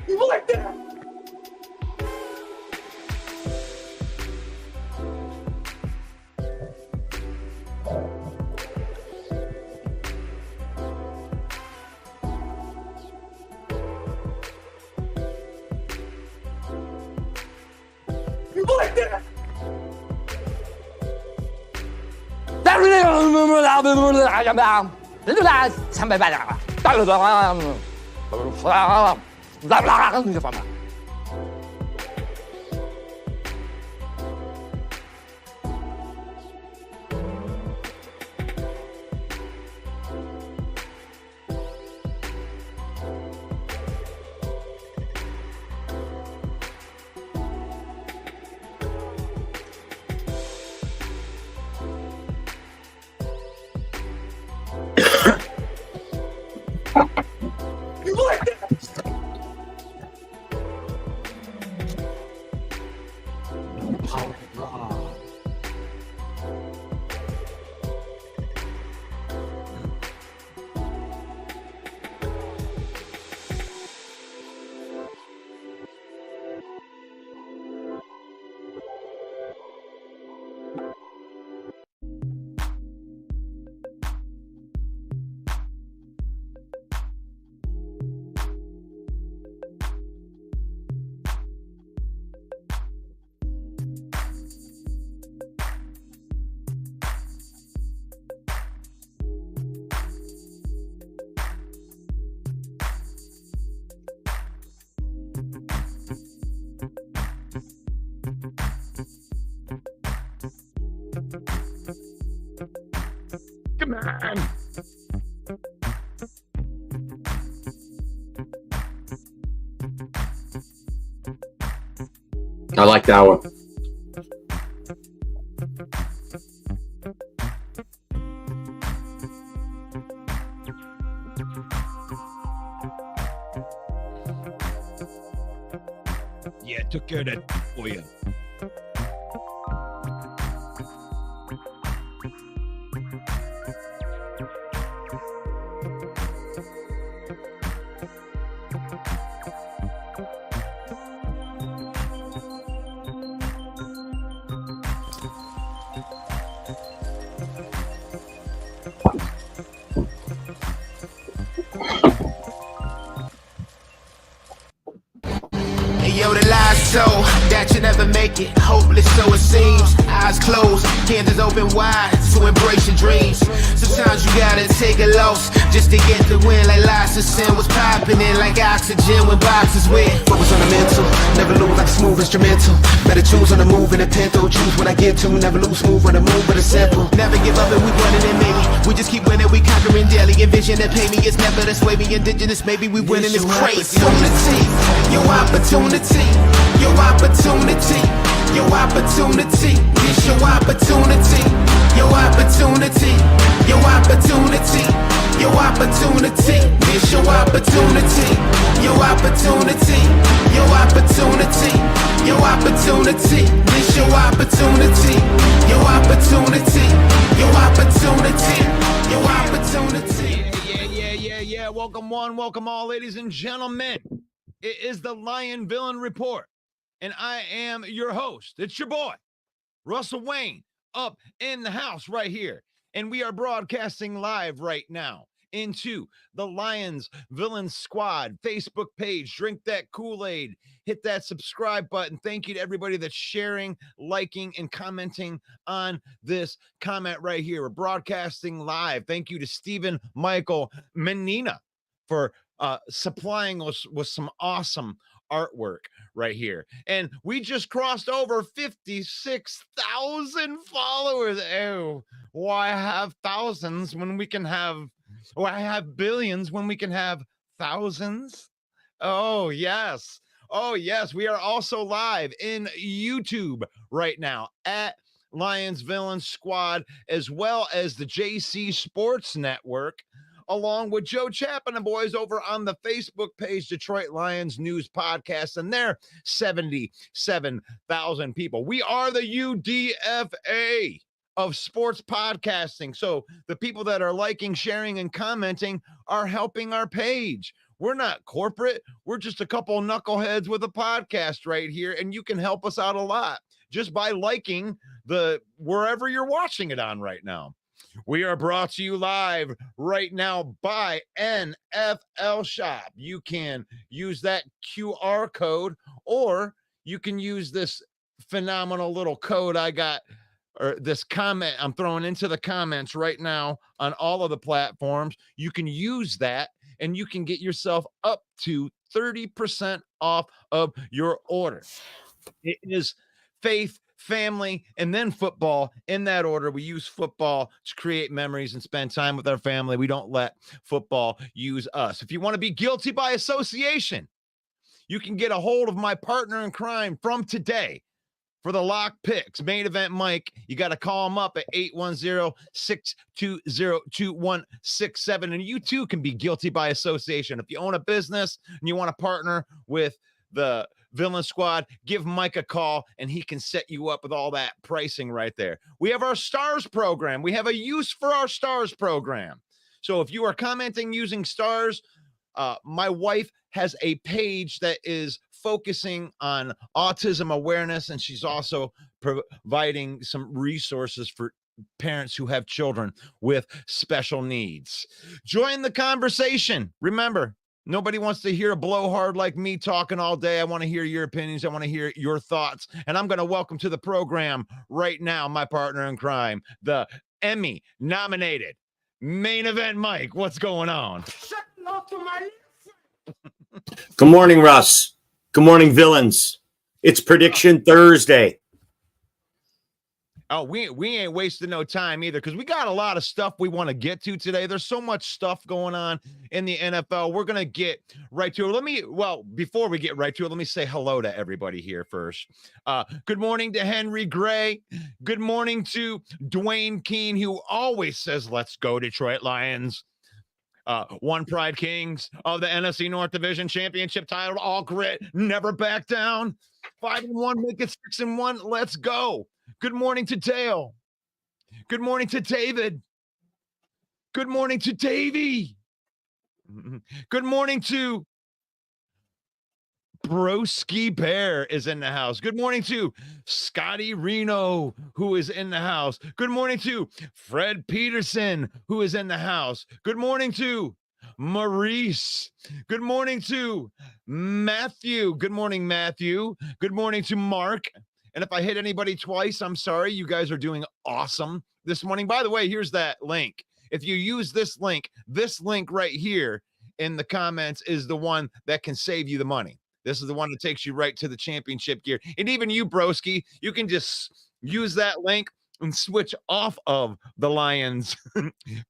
You like that? You like that? You like that? Come on. I like that one. Yeah, took care of that for you. Yo, the lies so that you never make it. Hopeless, so it seems. Eyes closed, hands open wide to embrace your dreams. Sometimes you gotta take a loss just to get the win. Like lots of sin was popping in like oxygen when boxes wet. Focus on the mental, never lose like a smooth instrumental. Better choose on the move in a pinto. Choose what I get to, never lose smooth on the move, but it's simple. Never give up and we running it maybe. We just keep winning, we conquering daily. Envision that pay me, it's never this way. We indigenous, maybe we winning this crazy. Your opportunity, your opportunity, your opportunity, it's your opportunity, your opportunity, your opportunity, your opportunity, it's your opportunity, your opportunity, your opportunity, your opportunity, it's your opportunity, your opportunity, your opportunity, your opportunity. Yeah. Welcome one, welcome all, ladies and gentlemen. It is the Lion Villain Report, and I am your host. It's your boy, Russell Wayne, up in the house right here. And we are broadcasting live right now into the Lions Villain Squad Facebook page. Drink that Kool-Aid. Hit that subscribe button. Thank you to everybody that's sharing, liking, and commenting on this comment right here. We're broadcasting live. Thank you to Stephen Michael Menina for supplying us with some awesome artwork right here. And we just crossed over 56,000 followers. Oh, why have thousands when we can have, why have billions when we can have thousands? Oh, yes. Oh, yes. We are also live in YouTube right now at Lions Villain Squad, as well as the JC Sports Network, along with Joe Chap and the boys over on the Facebook page, Detroit Lions News Podcast, and they're 77,000 people. We are the UDFA of sports podcasting. So the people that are liking, sharing, and commenting are helping our page. We're not corporate. We're just a couple of knuckleheads with a podcast right here, and you can help us out a lot just by liking the wherever you're watching it on right now. We are brought to you live right now by NFL Shop. You can use that QR code, or you can use this phenomenal little code I got, or this comment I'm throwing into the comments right now on all of the platforms. You can use that and you can get yourself up to 30% off of your order. It is faith, family, and then football in that order. We use football to create memories and spend time with our family. We don't let football use us. If you want to be guilty by association, you can get a hold of my partner in crime from today for the lock picks. Main Event Mike, you got to call him up at 810-620-2167. And you too can be guilty by association. If you own a business and you want to partner with the Villain Squad, give Mike a call and he can set you up with all that pricing right there. We have our stars program. We have a use for our stars program. So if you are commenting using stars, my wife has a page that is focusing on autism awareness, and she's also providing some resources for parents who have children with special needs. Join the conversation. Remember, nobody wants to hear a blowhard like me talking all day. I want to hear your opinions. I want to hear your thoughts. And I'm going to welcome to the program right now my partner in crime, the Emmy-nominated Main Event Mike. What's going on? Good morning, Russ. Good morning, villains. It's Prediction Thursday. Oh, we ain't wasting no time either, because we got a lot of stuff we want to get to today. There's so much stuff going on in the NFL. We're going to get right to it. Before we get right to it, let me say hello to everybody here first. Good morning to Henry Gray. Good morning to Dwayne Keene, who always says, let's go Detroit Lions. One Pride Kings of the NFC North Division Championship title, all grit, never back down. 5-1, make it 6-1. Let's go. Good morning to Dale. Good morning to David. Good morning to Davey. Good morning to Broski Bear is in the house. Good morning to Scotty Reno, who is in the house. Good morning to Fred Peterson, who is in the house. Good morning to Maurice. Good morning to Matthew. Good morning, Matthew. Good morning to Mark. And if I hit anybody twice, I'm sorry. You guys are doing awesome this morning. By the way, here's that link. If you use this link right here in the comments is the one that can save you the money. This is the one that takes you right to the championship gear. And even you, broski, you can just use that link and switch off of the Lions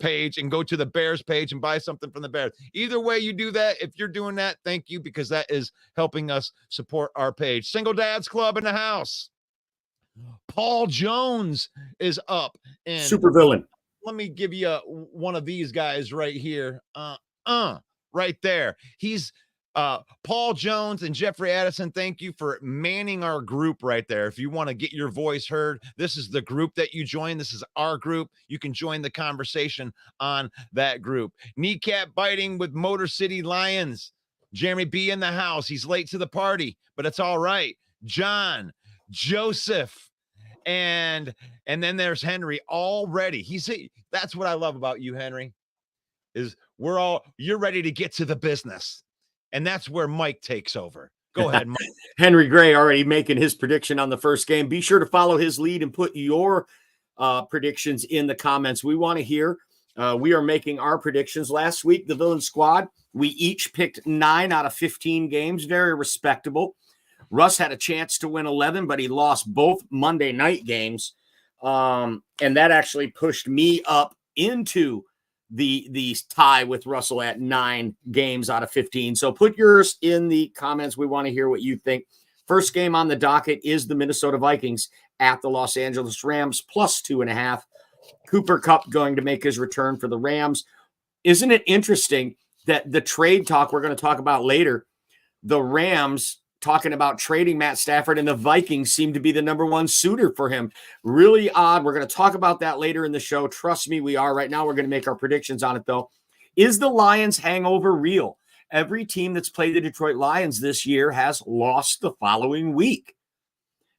page and go to the Bears page and buy something from the Bears. Either way you do that, if you're doing that, thank you, because that is helping us support our page. Single Dads Club in the house. Paul Jones is up. And super villain. Let me give you one of these guys right here. Right there. He's Paul Jones and Jeffrey Addison. Thank you for manning our group right there. If you want to get your voice heard, this is the group that you join. This is our group. You can join the conversation on that group. Kneecap biting with Motor City Lions. Jeremy B in the house. He's late to the party, but it's all right. John, Joseph, and then there's Henry already. That's what I love about you, Henry, is you're ready to get to the business. And that's where Mike takes over. Go ahead, Mike. Henry Gray already making his prediction on the first game. Be sure to follow his lead and put your predictions in the comments. We want to hear. We are making our predictions. Last week, the Villain Squad, we each picked 9 out of 15 games. Very respectable. Russ had a chance to win 11, but he lost both Monday night games. And that actually pushed me up into the tie with Russell at 9 games out of 15. So put yours in the comments. We want to hear what you think. First game on the docket is the Minnesota Vikings at the Los Angeles Rams plus 2.5. Cooper Kupp going to make his return for the Rams. Isn't it interesting that the trade talk we're going to talk about later, the Rams talking about trading Matt Stafford and the Vikings seem to be the number one suitor for him. Really odd. We're going to talk about that later in the show. Trust me, we are. Right now, we're going to make our predictions on it, though. Is the Lions hangover real? every team that's played the Detroit Lions this year has lost the following week.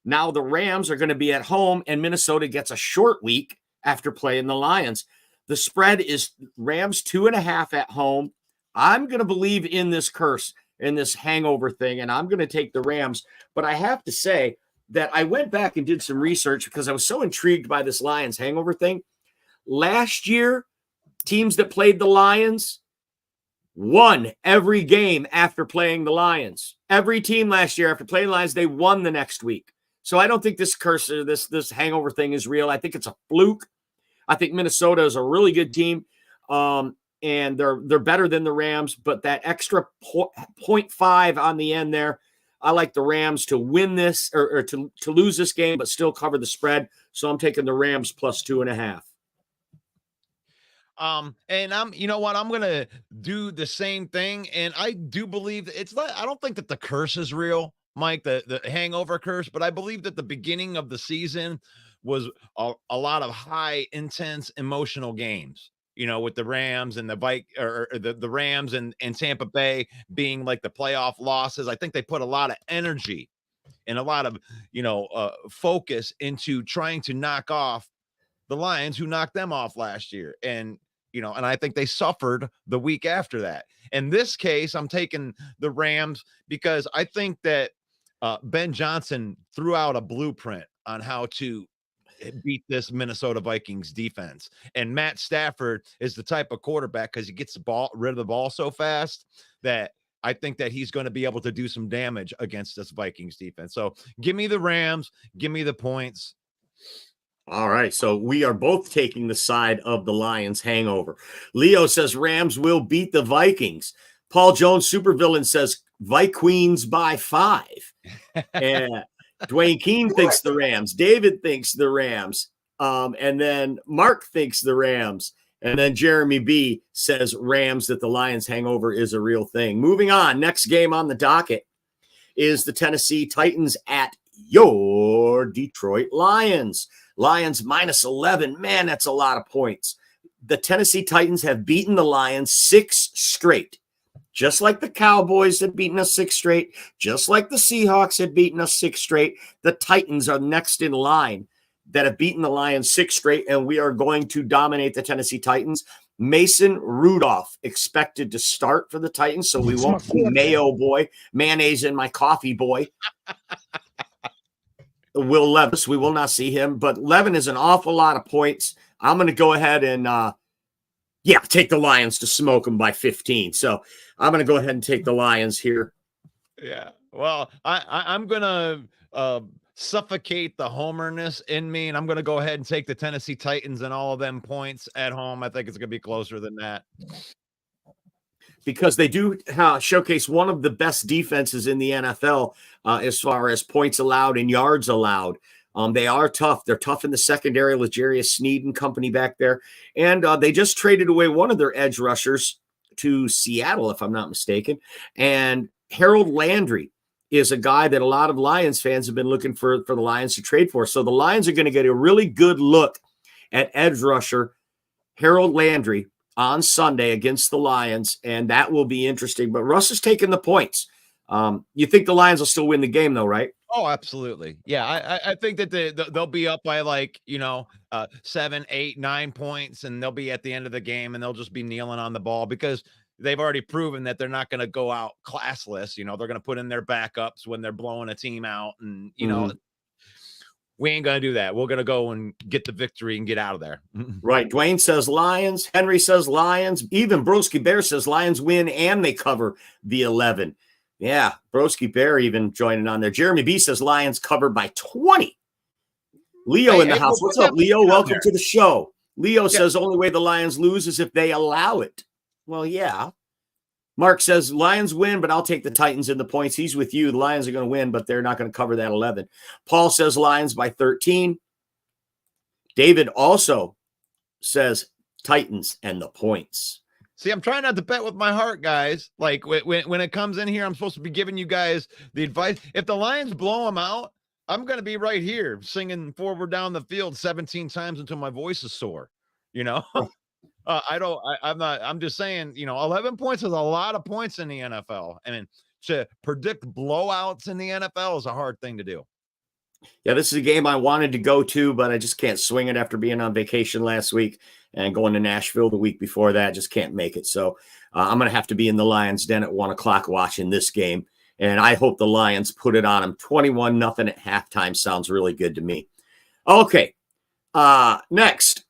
Now the Rams are going to be at home, and Minnesota gets a short week after playing the Lions. The spread is Rams 2.5 at home. I'm going to believe in this curse, in this hangover thing, and I'm going to take the Rams. But I have to say that I went back and did some research because I was so intrigued by this Lions hangover thing. Last year, teams that played the Lions won every game after playing the Lions. Every team last year after playing the Lions, they won the next week. So I don't think this curse or this hangover thing is real. I think it's a fluke. I think Minnesota is a really good team, and they're better than the Rams. But that extra 0.5 on the end there, I like the Rams to win this or to lose this game, but still cover the spread. So I'm taking the Rams plus 2.5. And you know what? I'm going to do the same thing. And I do believe that I don't think that the curse is real, Mike, the hangover curse, but I believe that the beginning of the season was a lot of high, intense, emotional games, with the Rams and the Rams and Tampa Bay being like the playoff losses. I think they put a lot of energy and a lot of, focus into trying to knock off the Lions, who knocked them off last year. And I think they suffered the week after that. In this case, I'm taking the Rams because I think that Ben Johnson threw out a blueprint on how to beat this Minnesota Vikings defense. And Matt Stafford is the type of quarterback, because he gets rid of the ball so fast, that I think that he's going to be able to do some damage against this Vikings defense. So give me the Rams, give me the points. All right, so we are both taking the side of the Lions hangover. Leo says Rams will beat the Vikings. Paul Jones, supervillain, says Vikings by 5. And Dwayne Keene thinks the Rams. David thinks the Rams. And then Mark thinks the Rams. And then Jeremy B says Rams, that the Lions hangover is a real thing. Moving on, next game on the docket is the Tennessee Titans at your Detroit Lions. Lions minus 11. Man, that's a lot of points. The Tennessee Titans have beaten the Lions 6 straight. Just like the Cowboys had beaten us 6 straight. Just like the Seahawks had beaten us 6 straight. The Titans are next in line that have beaten the Lions 6 straight, and we are going to dominate the Tennessee Titans. Mason Rudolph expected to start for the Titans, so we won't see Mayo boy, mayonnaise in my coffee boy. Will Levis, we will not see him, but Levin is an awful lot of points. I'm going to go ahead and, take the Lions to smoke them by 15. So I'm going to go ahead and take the Lions here. Yeah. Well, I'm going to suffocate the homerness in me, and I'm going to go ahead and take the Tennessee Titans and all of them points at home. I think it's going to be closer than that. Because they do showcase one of the best defenses in the NFL as far as points allowed and yards allowed. They are tough. They're tough in the secondary. L'Jarius Sneed and company back there. And they just traded away one of their edge rushers to Seattle, if I'm not mistaken. And Harold Landry is a guy that a lot of Lions fans have been looking for the Lions to trade for. So the Lions are going to get a really good look at edge rusher Harold Landry on Sunday against the Lions, and that will be interesting. But Russ is taking the points. You think the Lions will still win the game, though, right? Oh, absolutely. Yeah, I think that they'll be up by 7, 8, 9 points, and they'll be at the end of the game, and they'll just be kneeling on the ball because they've already proven that they're not going to go out classless. They're going to put in their backups when they're blowing a team out, and we ain't going to do that. We're going to go and get the victory and get out of there. Right. Dwayne says Lions. Henry says Lions. Even Broski Bear says Lions win and they cover the 11. Yeah. Broski Bear even joining on there. Jeremy B says Lions cover by 20. Leo in the house. What's up, Leo? Welcome to the show. Leo says only way the Lions lose is if they allow it. Well, yeah. Mark says Lions win, but I'll take the Titans in the points. He's with you. The Lions are going to win, but they're not going to cover that 11. Paul says Lions by 13. David also says Titans and the points. See, I'm trying not to bet with my heart, guys. Like when it comes in here, I'm supposed to be giving you guys the advice. If the Lions blow them out, I'm going to be right here singing Forward Down the Field 17 times until my voice is sore, I'm just saying, 11 points is a lot of points in the NFL. And to predict blowouts in the NFL is a hard thing to do. Yeah, this is a game I wanted to go to, but I just can't swing it after being on vacation last week and going to Nashville the week before that. Just can't make it. So I'm going to have to be in the Lions' den at 1:00 watching this game. And I hope the Lions put it on them. 21-0 at halftime sounds really good to me. Okay. Next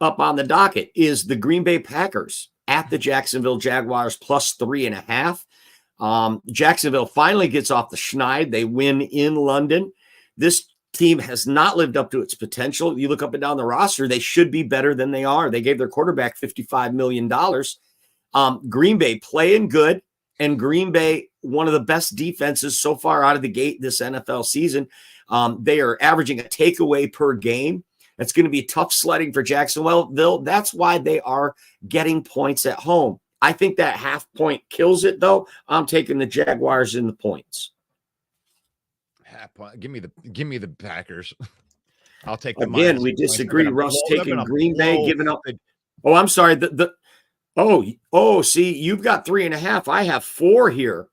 up on the docket is the Green Bay Packers at the Jacksonville Jaguars plus 3.5. Jacksonville finally gets off the schneid. They win in London. This team has not lived up to its potential. You look up and down the roster, they should be better than they are. They gave their quarterback $55 million. Green Bay playing good, and Green Bay, one of the best defenses so far out of the gate this NFL season. They are averaging a takeaway per game. That's going to be tough sledding for Jacksonville. That's why they are getting points at home. I think that half point kills it, though. I'm taking the Jaguars in the points. Give me the Packers. I'll take the again. We disagree. Russ taking Green Bay, giving up. Oh, I'm sorry. See, you've got 3.5. I have 4 here.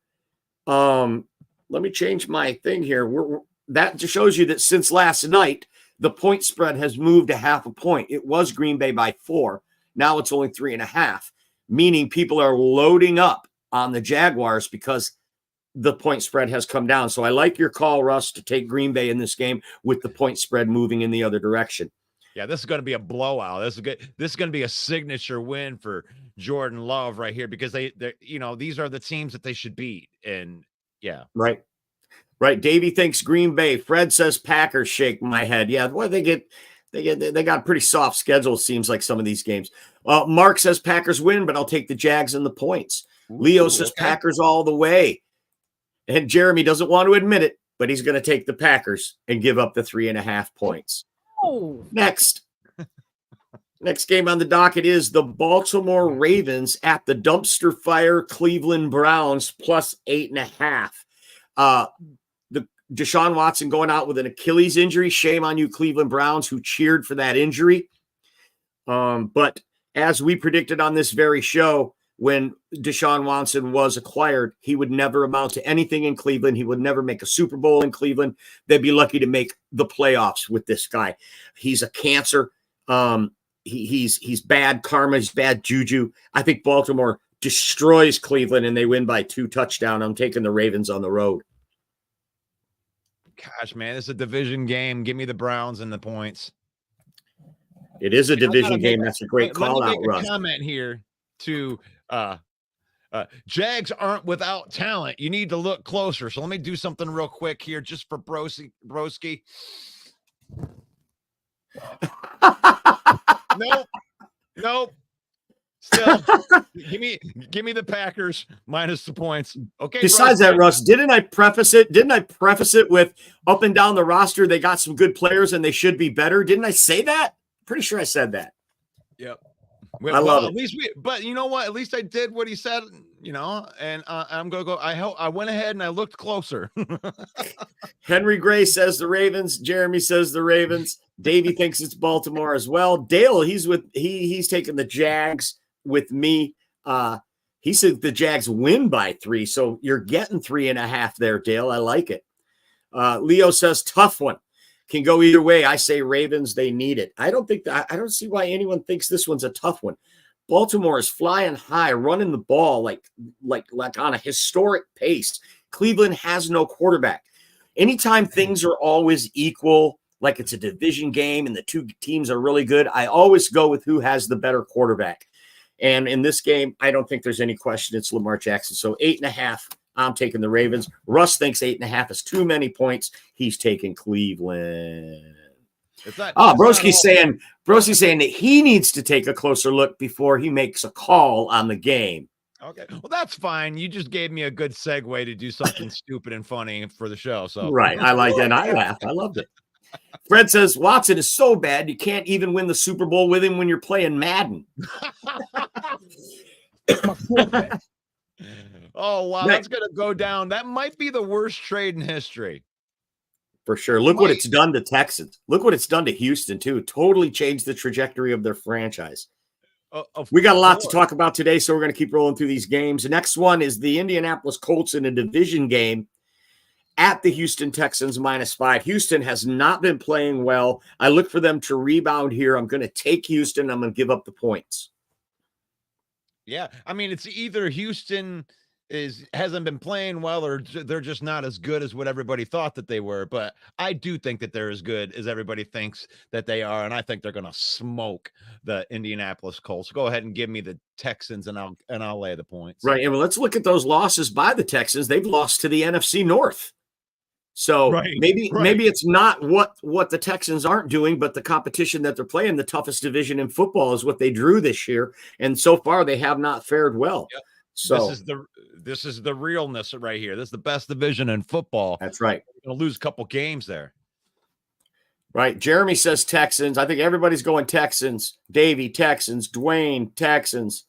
Let me change my thing here. That just shows you that since last night, the point spread has moved a half a point. It was Green Bay by 4. Now it's only 3.5, meaning people are loading up on the Jaguars because the point spread has come down. So I like your call, Russ, to take Green Bay in this game with the point spread moving in the other direction. Yeah, this is going to be a blowout. This is going to be a signature win for Jordan Love right here because they these are the teams that they should beat. And yeah. Right. Davey thinks Green Bay. Fred says Packers. Shake my head. Yeah, well, they got a pretty soft schedule, it seems like, some of these games. Mark says Packers win, but I'll take the Jags and the points. Leo says Packers all the way. And Jeremy doesn't want to admit it, but he's going to take the Packers and give up the 3.5 points. Oh. Next game on the docket is the Baltimore Ravens at the dumpster fire Cleveland Browns plus 8.5. The Deshaun Watson going out with an Achilles injury. Shame on you, Cleveland Browns, who cheered for that injury. But as we predicted on this very show, when Deshaun Watson was acquired, he would never amount to anything in Cleveland. He would never make a Super Bowl in Cleveland. They'd be lucky to make the playoffs with this guy. He's a cancer. He's bad karma. He's bad juju. I think Baltimore destroys Cleveland and they win by 2 touchdowns. I'm taking the Ravens on the road. Gosh, man, it's a division game. Give me the Browns and the points. It is a division game. That's a great call out, Russ. Comment here to Jags aren't without talent. You need to look closer. So let me do something real quick here just for Broski. Nope. Still, give me the Packers minus the points. Okay. Besides that, Russ, didn't I preface it with up and down the roster? They got some good players and they should be better. Didn't I say that? Pretty sure I said that. Yep. I love it. At least but you know what? At least I did what he said, and I'm going to go. I went ahead and I looked closer. Henry Gray says the Ravens. Jeremy says the Ravens. Davey thinks it's Baltimore as well. Dale, he's taking the Jags with me. He said the Jags win by 3. So you're getting 3.5 there, Dale. I like it. Leo says tough one. Can go either way. I say Ravens, they need it. I don't see why anyone thinks this one's a tough one. Baltimore is flying high, running the ball like on a historic pace. Cleveland has no quarterback. Anytime things are always equal, like it's a division game and the two teams are really good, I always go with who has the better quarterback. And in this game, I don't think there's any question it's Lamar Jackson. So 8.5. I'm taking the Ravens. Russ thinks 8.5 is too many points. He's taking Cleveland. Broski's saying that he needs to take a closer look before he makes a call on the game. Okay. Well, that's fine. You just gave me a good segue to do something stupid and funny for the show. So right. I like that. I laughed. I loved it. Fred says Watson is so bad you can't even win the Super Bowl with him when you're playing Madden. Oh, wow. That's going to go down. That might be the worst trade in history. For sure. Look what it's done to Texans. Look what it's done to Houston, too. Totally changed the trajectory of their franchise. We got a lot to talk about today, so we're going to keep rolling through these games. The next one is the Indianapolis Colts in a division game at the Houston Texans -5. Houston has not been playing well. I look for them to rebound here. I'm going to take Houston. I'm going to give up the points. Yeah, I mean, it's either Houston hasn't been playing well, or they're just not as good as what everybody thought that they were. But I do think that they're as good as everybody thinks that they are, and I think they're going to smoke the Indianapolis Colts. Go ahead and give me the Texans, and I'll lay the points. Right, and let's look at those losses by the Texans. They've lost to the NFC North. So maybe it's not what the Texans aren't doing, but the competition that they're playing, the toughest division in football, is what they drew this year, and so far they have not fared well. Yep. So this is the realness right here. This is the best division in football. That's right. You're gonna lose a couple games there. Right. Jeremy says Texans. I think everybody's going Texans. Davey, Texans. Dwayne, Texans.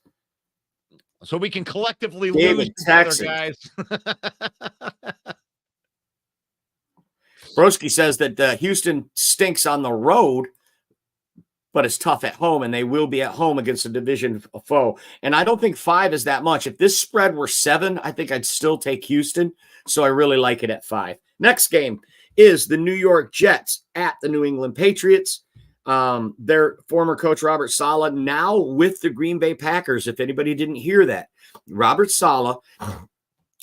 So we can collectively David, lose Texans. together, guys. Broski says that Houston stinks on the road, but it's tough at home, and they will be at home against a division foe. And I don't think 5 is that much. If this spread were 7, I think I'd still take Houston. So I really like it at 5. Next game is the New York Jets at the New England Patriots. Their former coach, Robert Saleh, now with the Green Bay Packers. If anybody didn't hear that, Robert Saleh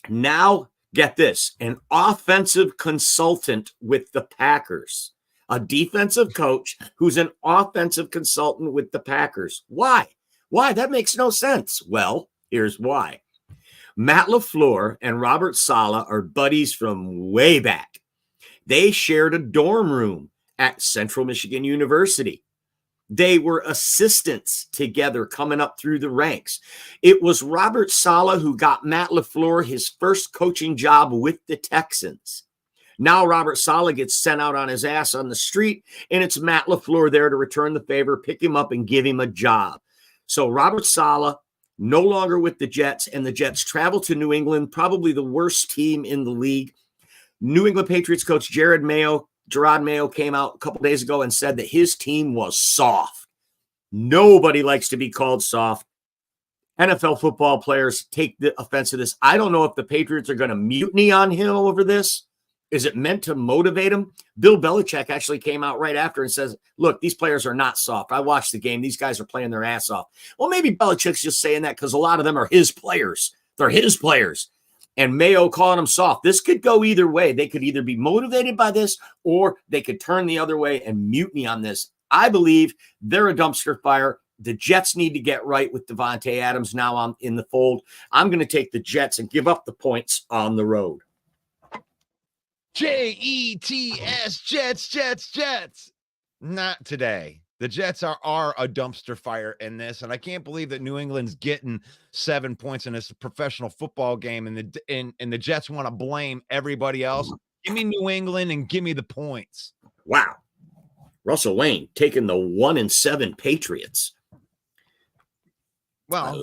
now, get this, an offensive consultant with the Packers. A defensive coach who's an offensive consultant with the Packers. Why? Why? That makes no sense. Well, here's why. Matt LaFleur and Robert Saleh are buddies from way back. They shared a dorm room at Central Michigan University. They were assistants together coming up through the ranks. It was Robert Saleh who got Matt LaFleur his first coaching job with the Texans. Now Robert Saleh gets sent out on his ass on the street, and it's Matt LaFleur there to return the favor, pick him up, and give him a job. So Robert Saleh, no longer with the Jets, and the Jets travel to New England, probably the worst team in the league. New England Patriots coach Gerard Mayo came out a couple days ago and said that his team was soft. Nobody likes to be called soft. NFL football players take the offense of this. I don't know if the Patriots are going to mutiny on him over this. Is it meant to motivate him? Bill Belichick actually came out right after and says, look, these players are not soft. I watched the game. These guys are playing their ass off. Well, maybe Belichick's just saying that because a lot of them are his players. They're his players. And Mayo calling them soft. This could go either way. They could either be motivated by this, or they could turn the other way and mutiny on this. I believe they're a dumpster fire. The Jets need to get right with Devontae Adams now in the fold. I'm going to take the Jets and give up the points on the road. Jets, Jets. Not today. The Jets are a dumpster fire in this, and I can't believe that New England's getting 7 points in this professional football game, and the Jets want to blame everybody else. Give me New England and give me the points. Wow. Russell Wayne taking the 1-7 Patriots. Well,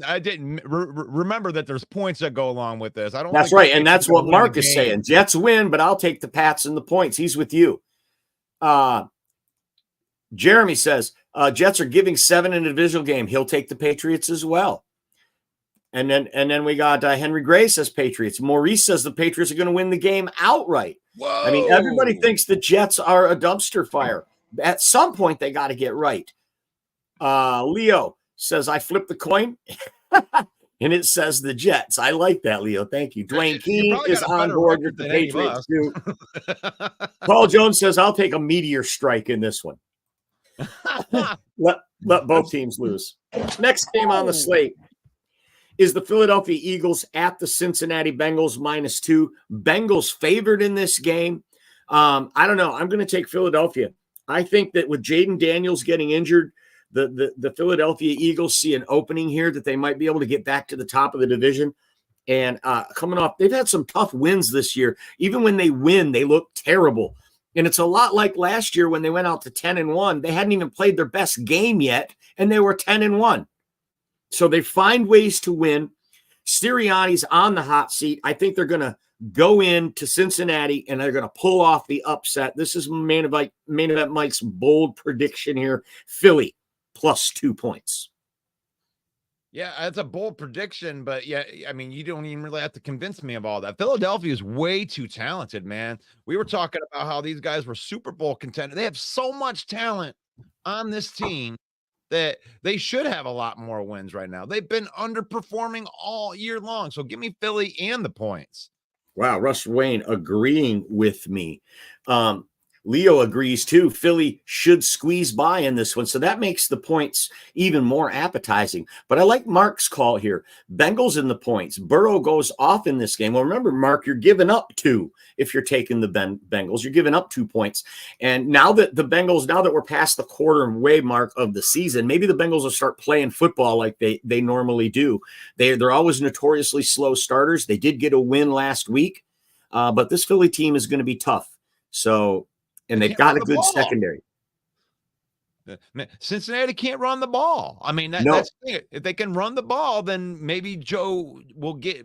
I didn't remember that there's points that go along with this. I don't. That's right, and that's what Mark is saying. Jets win, but I'll take the Pats and the points. He's with you. Jeremy says Jets are giving 7 in a divisional game. He'll take the Patriots as well. And then we got Henry Gray says Patriots. Maurice says the Patriots are going to win the game outright. Whoa. I mean, everybody thinks the Jets are a dumpster fire. At some point, they got to get right. Leo says, I flipped the coin, and it says the Jets. I like that, Leo. Thank you. Dwayne Keene is on board with the Patriots, too. Paul Jones says, I'll take a meteor strike in this one. Let both teams lose. Next game on the slate is the Philadelphia Eagles at the Cincinnati Bengals -2. Bengals favored in this game. I don't know. I'm going to take Philadelphia. I think that with Jaden Daniels getting injured, the Philadelphia Eagles see an opening here that they might be able to get back to the top of the division. And coming off, they've had some tough wins this year. Even when they win, they look terrible. And it's a lot like last year when they went out to 10-1. They hadn't even played their best game yet, and they were 10-1. So they find ways to win. Sirianni's on the hot seat. I think they're going to go into Cincinnati, and they're going to pull off the upset. This is main event Mike's bold prediction here. Philly +2 points. Yeah, that's a bold prediction, but yeah, I mean, you don't even really have to convince me of all that. Philadelphia is way too talented, man. We were talking about how these guys were Super Bowl contenders. They have so much talent on this team that they should have a lot more wins right now. They've been underperforming all year long. So give me Philly and the points. Wow, Russ Wayne agreeing with me. Leo agrees too. Philly should squeeze by in this one. So that makes the points even more appetizing. But I like Mark's call here. Bengals in the points. Burrow goes off in this game. Well, remember, Mark, you're giving up 2 if you're taking the Bengals. You're giving up 2 points. And now that the Bengals, now that we're past the quarter way mark of the season, maybe the Bengals will start playing football like they normally do. They're always notoriously slow starters. They did get a win last week, but this Philly team is going to be tough. So, and they've got a good secondary. Cincinnati can't run the ball. I mean, that's the thing. If they can run the ball, then maybe Joe will get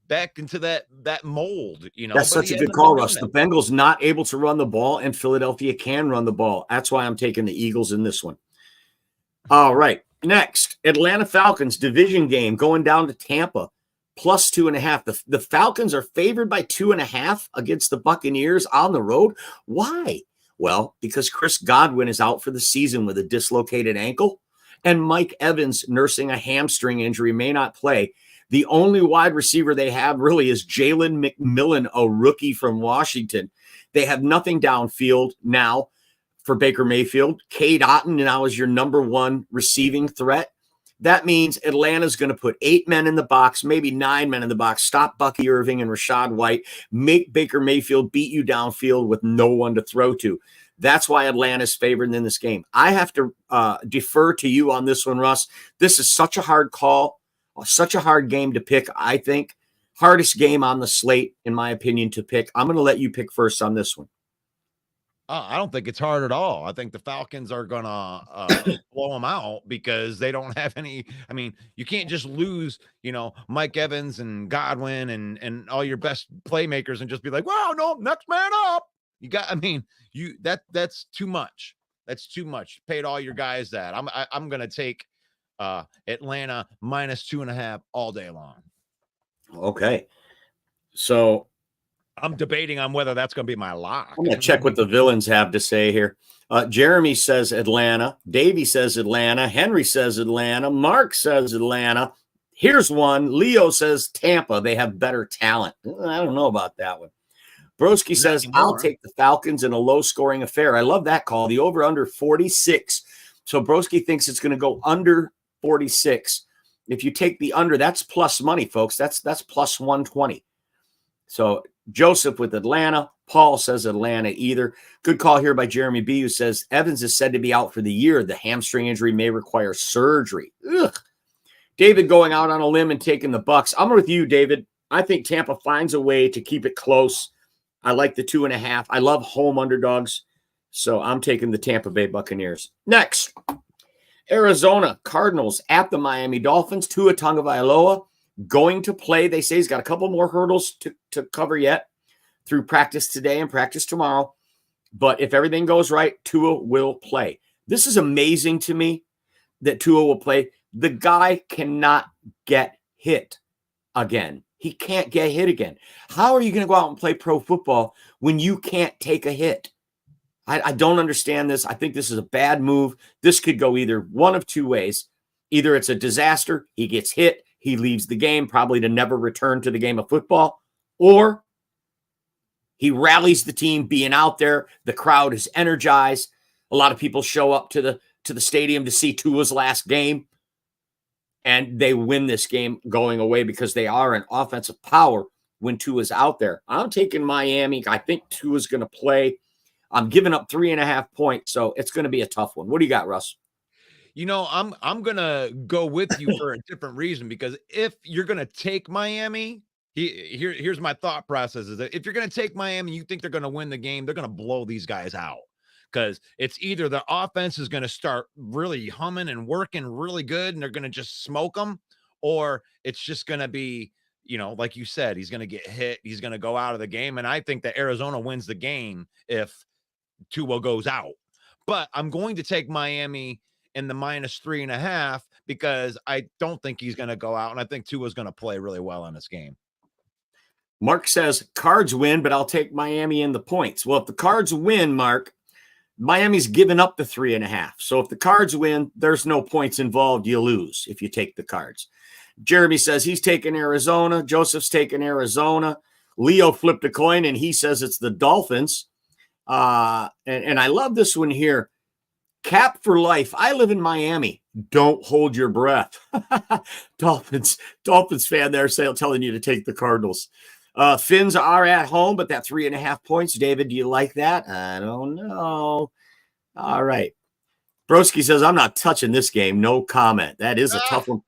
back into that mold. You know, that's such a good call, Russ. The Bengals not able to run the ball, and Philadelphia can run the ball. That's why I'm taking the Eagles in this one. All right, next, Atlanta Falcons division game going down to Tampa. Plus 2.5. The Falcons are favored by 2.5 against the Buccaneers on the road. Why? Well, because Chris Godwin is out for the season with a dislocated ankle, and Mike Evans, nursing a hamstring injury, may not play. The only wide receiver they have really is Jalen McMillan, a rookie from Washington. They have nothing downfield now for Baker Mayfield. Cade Otton now is your number 1 receiving threat. That means Atlanta's going to put 8 men in the box, maybe 9 men in the box, stop Bucky Irving and Rashad White, make Baker Mayfield beat you downfield with no one to throw to. That's why Atlanta's favored in this game. I have to defer to you on this one, Russ. This is such a hard call, such a hard game to pick, I think. Hardest game on the slate, in my opinion, to pick. I'm going to let you pick first on this one. I don't think it's hard at all. I think the Falcons are going to blow them out because they don't have any. I mean, you can't just lose, Mike Evans and Godwin and all your best playmakers and just be like, wow, no, next man up. That's too much. That's too much. Paid all your guys that. I'm going to take Atlanta minus 2.5 all day long. Okay. So I'm debating on whether that's going to be my lock. I'm going to check what the villains have to say here. Jeremy says Atlanta. Davey says Atlanta. Henry says Atlanta. Mark says Atlanta. Here's one. Leo says Tampa. They have better talent. I don't know about that one. Broski says, I'll take the Falcons in a low-scoring affair. I love that call. The over-under 46. So Broski thinks it's going to go under 46. If you take the under, that's plus money, folks. That's plus 120. So Joseph with Atlanta. Paul says Atlanta either. Good call here by Jeremy B, who says Evans is said to be out for the year. The hamstring injury may require surgery. Ugh. David going out on a limb and taking the Bucks. I'm with you, David. I think Tampa finds a way to keep it close. I like the 2.5. I love home underdogs. So I'm taking the Tampa Bay Buccaneers. Next, Arizona Cardinals at the Miami Dolphins. Tua Tagovailoa going to play. They say he's got a couple more hurdles to cover yet through practice today and practice tomorrow. But if everything goes right, Tua will play. This is amazing to me that Tua will play. The guy cannot get hit again. He can't get hit again. How are you going to go out and play pro football when you can't take a hit? I don't understand this. I think this is a bad move. This could go either one of two ways. Either it's a disaster, he gets hit, he leaves the game, probably to never return to the game of football, or he rallies the team being out there. The crowd is energized. A lot of people show up to the stadium to see Tua's last game, and they win this game going away because they are an offensive power when Tua's out there. I'm taking Miami. I think Tua's going to play. I'm giving up 3.5 points, so it's going to be a tough one. What do you got, Russ? I'm going to go with you for a different reason, because if you're going to take Miami, here's my thought process is that if you're going to take Miami, you think they're going to win the game, they're going to blow these guys out. Because it's either the offense is going to start really humming and working really good and they're going to just smoke them, or it's just going to be, like you said, he's going to get hit. He's going to go out of the game. And I think that Arizona wins the game if Tua goes out. But I'm going to take Miami in the -3.5 because I don't think he's going to go out, and I think Tua's going to play really well in this game. Mark says Cards win, but I'll take Miami in the points. Well, if the Cards win, Mark, Miami's given up the 3.5. So if the Cards win, there's no points involved. You lose if you take the Cards. Jeremy says he's taking Arizona. Joseph's taking Arizona. Leo flipped a coin, and he says it's the Dolphins. And I love this one here. Cap for life. I live in Miami. Don't hold your breath. Dolphins fan there telling you to take the Cardinals. Finns are at home, but that 3.5 points. David, do you like that? I don't know. All right. Broski says, I'm not touching this game. No comment. That is a tough one.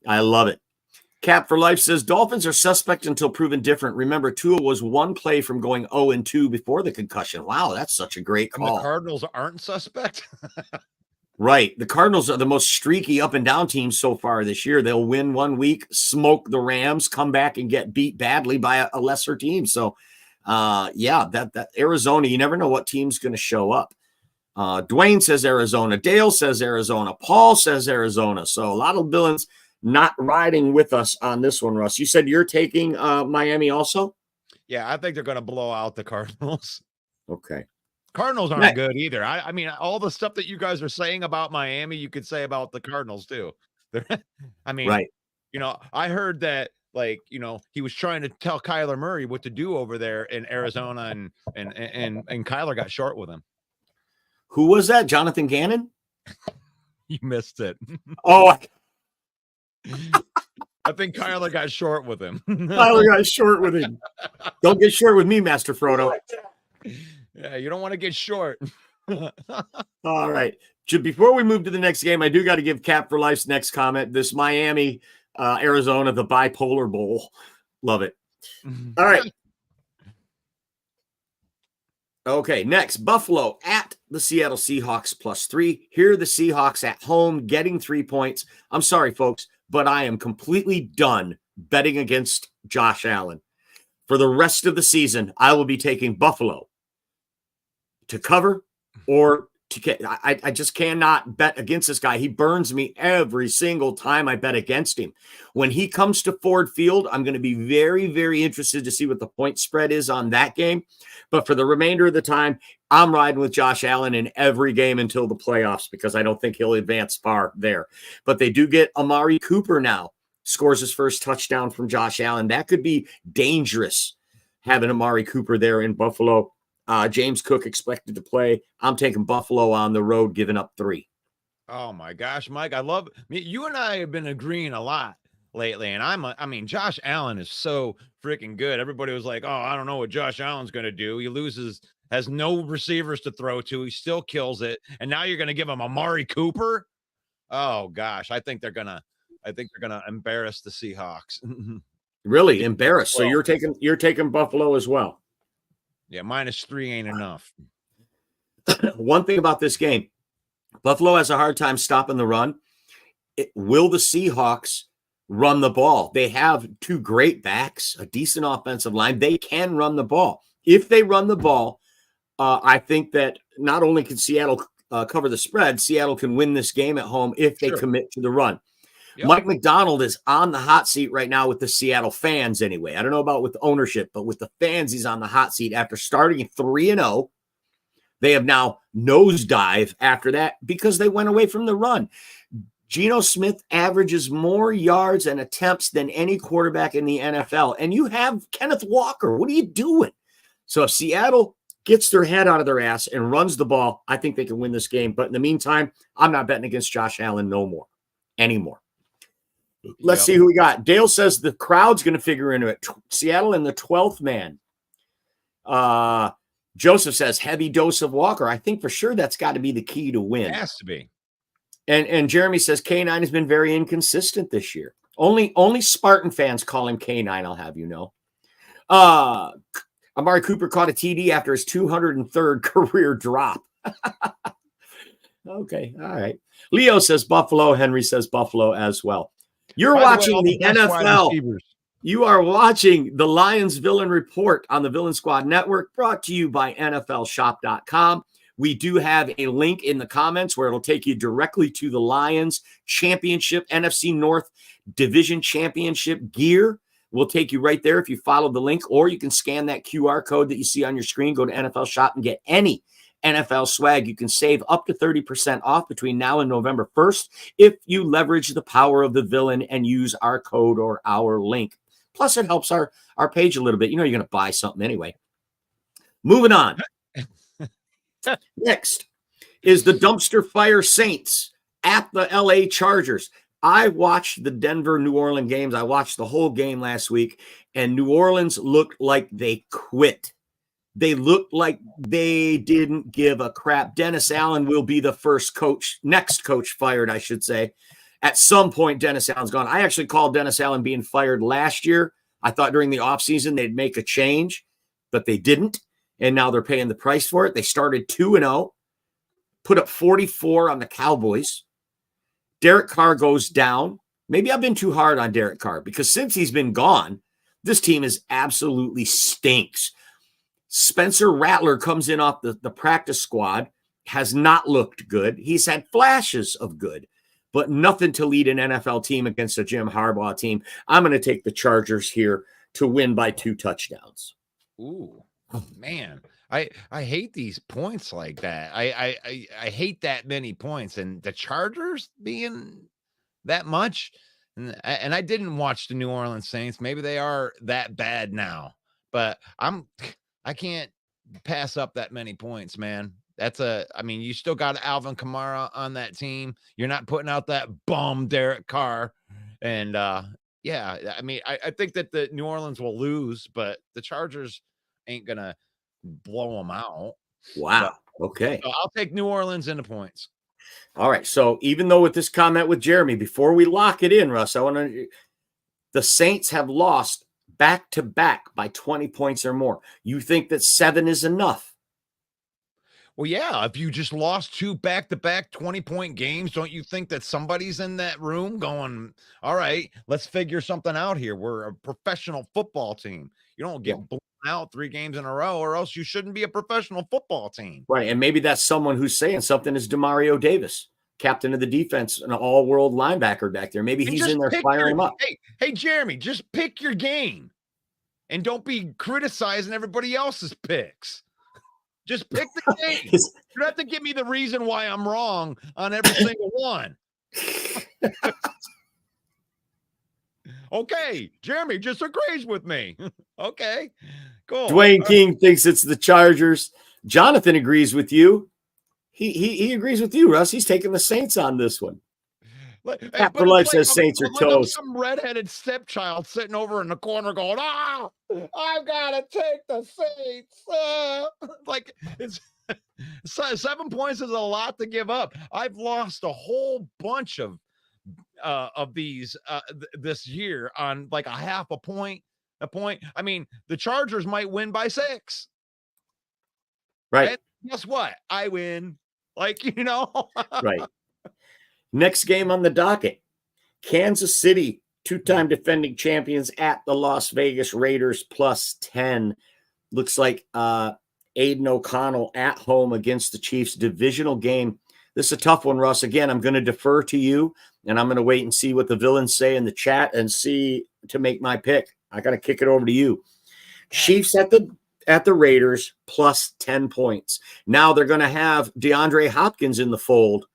I love it. Cap for life says, Dolphins are suspect until proven different. Remember, Tua was one play from going 0-2 before the concussion. Wow, that's such a great call. And the Cardinals aren't suspect? Right. The Cardinals are the most streaky up and down team so far this year. They'll win one week, smoke the Rams, come back and get beat badly by a lesser team. So, that Arizona, you never know what team's going to show up. Dwayne says Arizona. Dale says Arizona. Paul says Arizona. So a lot of villains not riding with us on this one, Russ. You said you're taking Miami also? Yeah, I think they're going to blow out the Cardinals. Okay. Cardinals aren't good either. I mean, all the stuff that you guys are saying about Miami, you could say about the Cardinals too. I mean, right. I heard that, he was trying to tell Kyler Murray what to do over there in Arizona, and Kyler got short with him. Who was that? Jonathan Gannon? You missed it. Oh, I think Kyler got short with him. Kyler got short with him. Don't get short with me, Master Frodo. Yeah, you don't want to get short. All right. Before we move to the next game, I do got to give Cap for Life's next comment. This Miami, Arizona, the bipolar bowl. Love it. All right. Okay, next, Buffalo at the Seattle Seahawks +3. Here are the Seahawks at home getting 3 points. I'm sorry, folks, but I am completely done betting against Josh Allen. For the rest of the season, I will be taking Buffalo to cover or to get. I just cannot bet against this guy. He burns me every single time I bet against him. When he comes to Ford Field, I'm going to be very, very interested to see what the point spread is on that game. But for the remainder of the time, I'm riding with Josh Allen in every game until the playoffs because I don't think he'll advance far there. But they do get Amari Cooper now. Scores his first touchdown from Josh Allen. That could be dangerous, having Amari Cooper there in Buffalo. James Cook expected to play. I'm taking Buffalo on the road, giving up 3. Oh, my gosh, Mike. I love you and I have been agreeing a lot lately. And Josh Allen is so freaking good. Everybody was like, oh, I don't know what Josh Allen's going to do. He has no receivers to throw to. He still kills it. And now you're going to give him Amari Cooper? Oh, gosh. I think they're going to embarrass the Seahawks. Really embarrassed. So you're taking Buffalo as well. Yeah, -3 ain't enough. One thing about this game, Buffalo has a hard time stopping the run. Will the Seahawks run the ball? They have 2 great backs, a decent offensive line. They can run the ball. If they run the ball, I think that not only can Seattle cover the spread, Seattle can win this game at home if they commit to the run. Yep. Mike McDonald is on the hot seat right now with the Seattle fans anyway. I don't know about with ownership, but with the fans, he's on the hot seat. After starting 3-0, they have now nosedive after that because they went away from the run. Geno Smith averages more yards and attempts than any quarterback in the NFL. And you have Kenneth Walker. What are you doing? So if Seattle gets their head out of their ass and runs the ball, I think they can win this game. But in the meantime, I'm not betting against Josh Allen anymore. Let's see who we got. Dale says the crowd's going to figure into it. Seattle in the 12th man. Joseph says heavy dose of Walker. I think for sure that's got to be the key to win. It has to be. And Jeremy says K9 has been very inconsistent this year. Only Spartan fans call him K9, I'll have you know. Amari Cooper caught a TD after his 203rd career drop. Okay, all right. Leo says Buffalo. Henry says Buffalo as well. You're watching the NFL. You are watching the Lions Villain Report on the Villain Squad Network, brought to you by NFLshop.com. We do have a link in the comments where it'll take you directly to the Lions championship, NFC North division championship gear. We'll take you right there if you follow the link, or you can scan that QR code that you see on your screen, go to NFL Shop and get any NFL swag. You can save up to 30% off between now and November 1st if you leverage the power of the villain and use our code or our link. Plus, it helps our page a little bit. You know you're going to buy something anyway. Moving on. Next is the dumpster fire Saints at the LA Chargers. I watched the Denver-New Orleans games. I watched the whole game last week, and New Orleans looked like they quit. They looked like they didn't give a crap. Dennis Allen will be the next coach fired, I should say. At some point, Dennis Allen's gone. I actually called Dennis Allen being fired last year. I thought during the offseason they'd make a change, but they didn't. And now they're paying the price for it. They started 2-0, put up 44 on the Cowboys. Derek Carr goes down. Maybe I've been too hard on Derek Carr because since he's been gone, this team is absolutely stinks. Spencer Rattler comes in off the practice squad, has not looked good. He's had flashes of good, but nothing to lead an NFL team against a Jim Harbaugh team. I'm going to take the Chargers here to win by 2 touchdowns. Ooh. Man, I hate these points like that. I hate that many points, and the Chargers being that much. And I didn't watch the New Orleans Saints. Maybe they are that bad now, but I can't pass up that many points, man. You still got Alvin Kamara on that team. You're not putting out that bum Derek Carr, and I think that the New Orleans will lose, but the Chargers ain't gonna blow them out. Wow. Okay. So I'll take New Orleans into points. All right. So even though with this comment with Jeremy, before we lock it in, Russ, the Saints have lost back-to-back by 20 points or more. You think that 7 is enough? Well, yeah. If you just lost 2 back-to-back 20-point games, don't you think that somebody's in that room going, all right, let's figure something out here. We're a professional football team. You don't get blown out 3 games in a row, or else you shouldn't be a professional football team. Right. And maybe that's someone who's saying something is DeMario Davis, captain of the defense, an all-world linebacker back there. Maybe he's in there firing him up. Hey, Jeremy, just pick your game and don't be criticizing everybody else's picks. Just pick the game. You don't have to give me the reason why I'm wrong on every single one. Okay, Jeremy just agrees with me. Okay, cool. Dwayne King thinks it's the Chargers. Jonathan agrees with you. He agrees with you, Russ. He's taking the Saints on this one. Pat for Life says Saints are toast. Some redheaded stepchild sitting over in the corner going, I've got to take the Saints. It's 7 points is a lot to give up. I've lost a whole bunch of these this year on like a half a point. I mean, the Chargers might win by 6. Right. And guess what? I win. Right. Next game on the docket, Kansas City, 2-time defending champions at the Las Vegas Raiders +10. Looks like Aiden O'Connell at home against the Chiefs. Divisional game. This is a tough one, Russ. Again, I'm going to defer to you, and I'm going to wait and see what the villains say in the chat and see to make my pick. I got to kick it over to you. Chiefs at the Raiders +10 points. Now they're going to have DeAndre Hopkins in the fold.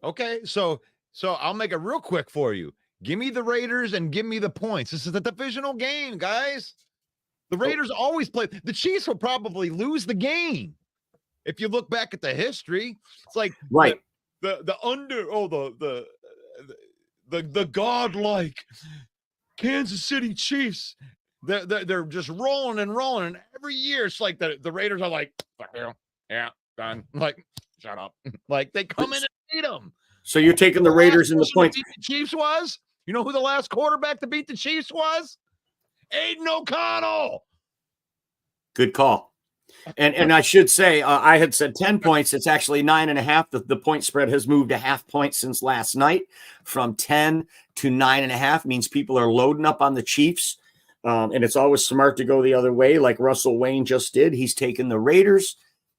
Okay, so I'll make it real quick for you. Give me the Raiders and give me the points. This is a divisional game, guys. The Raiders always play. The Chiefs will probably lose the game. If you look back at the history, it's like right. The godlike Kansas City Chiefs. They're just rolling and rolling. And every year it's like the Raiders are like, yeah, done. Like, shut up. Like they come in and beat them. So you're taking the Raiders in the points. The Chiefs was? You know who the last quarterback to beat the Chiefs was? Aiden O'Connell. Good call. And I should say, I had said 10 points. It's actually 9.5. The point spread has moved a half point since last night. From 10 to 9.5 means people are loading up on the Chiefs. And it's always smart to go the other way, like Russell Wayne just did. He's taken the Raiders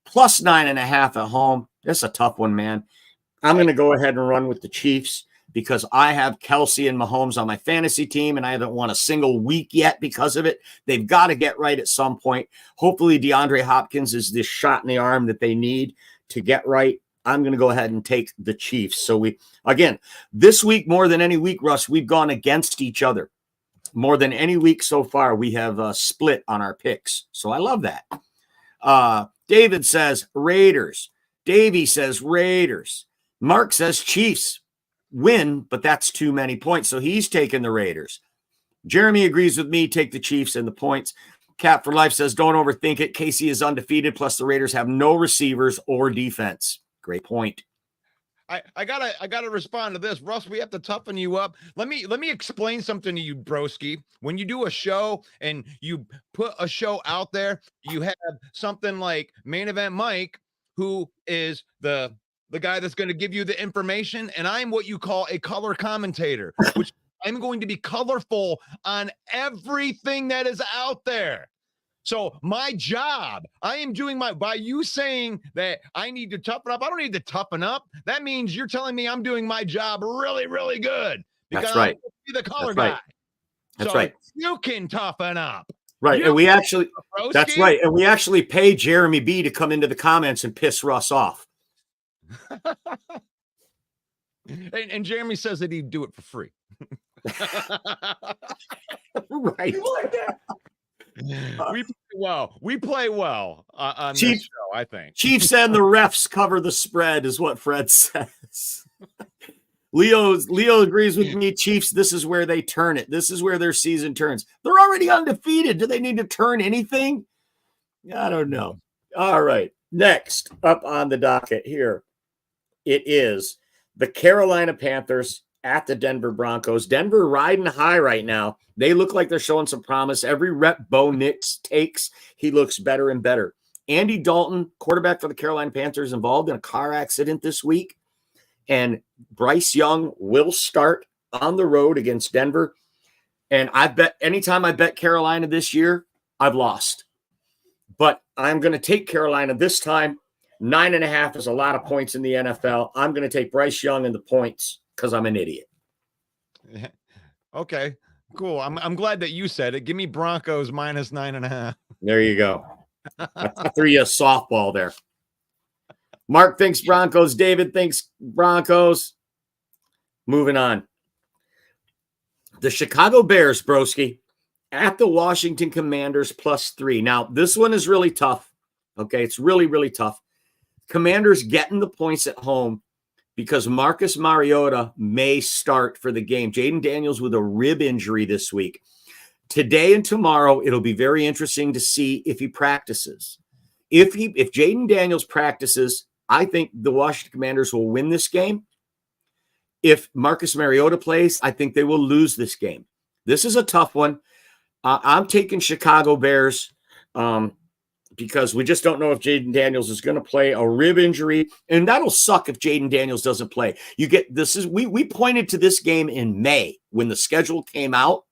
plus 9.5 at home. That's a tough one, man. I'm going to go ahead and run with the Chiefs because I have Kelsey and Mahomes on my fantasy team, and I haven't won a single week yet because of it. They've got to get right at some point. Hopefully, DeAndre Hopkins is this shot in the arm that they need to get right. I'm going to go ahead and take the Chiefs. So this week, more than any week, Russ, we've gone against each other. More than any week so far, we have split on our picks. So I love that. David says Raiders. Davey says Raiders. Mark says Chiefs win, but that's too many points. So he's taking the Raiders. Jeremy agrees with me. Take the Chiefs and the points. Cap for Life says don't overthink it. KC is undefeated. Plus the Raiders have no receivers or defense. Great point. I gotta respond to this. Russ, we have to toughen you up. Let me explain something to you, broski. When you do a show and you put a show out there, you have something like Main Event Mike, who is the guy that's going to give you the information, and I'm what you call a color commentator, which I'm going to be colorful on everything that is out there. So my job, I am doing by you saying that I need to toughen up. I don't need to toughen up. That means you're telling me I'm doing my job really, really good. Because That's right. I'm the color That's guy. Right. That's so right. You can toughen up. Right. And we actually, that's right. And we actually pay Jeremy B to come into the comments and piss Russ off. and Jeremy says that he'd do it for free. Right. We play well on Chief, this show, I think. Chiefs and the refs cover the spread is what Fred says. Leo agrees with me. Chiefs, this is where they turn it. This is where their season turns. They're already undefeated. Do they need to turn anything? I don't know. All right. Next up on the docket here, it is the Carolina Panthers at the Denver Broncos. Denver riding high right now. They look like they're showing some promise. Every rep Bo Nix takes, he looks better and better. Andy Dalton, quarterback for the Carolina Panthers, involved in a car accident this week. And Bryce Young will start on the road against Denver. And anytime I bet Carolina this year, I've lost. But I'm going to take Carolina this time. 9.5 is a lot of points in the NFL. I'm going to take Bryce Young and the points because I'm an idiot. Okay, cool. I'm glad that you said it. Give me Broncos minus 9.5. There you go. I threw you a softball there. Mark thinks Broncos. David thinks Broncos. Moving on. The Chicago Bears, broski, at the Washington Commanders +3. Now, this one is really tough. Okay, it's really, really tough. Commanders getting the points at home because Marcus Mariota may start for the game. Jaden Daniels with a rib injury this week. Today and tomorrow, it'll be very interesting to see if he practices. If Jaden Daniels practices, I think the Washington Commanders will win this game. If Marcus Mariota plays, I think they will lose this game. This is a tough one. I'm taking Chicago Bears because we just don't know if Jaden Daniels is going to play. A rib injury, and that'll suck if Jaden Daniels doesn't play. We pointed to this game in May when the schedule came out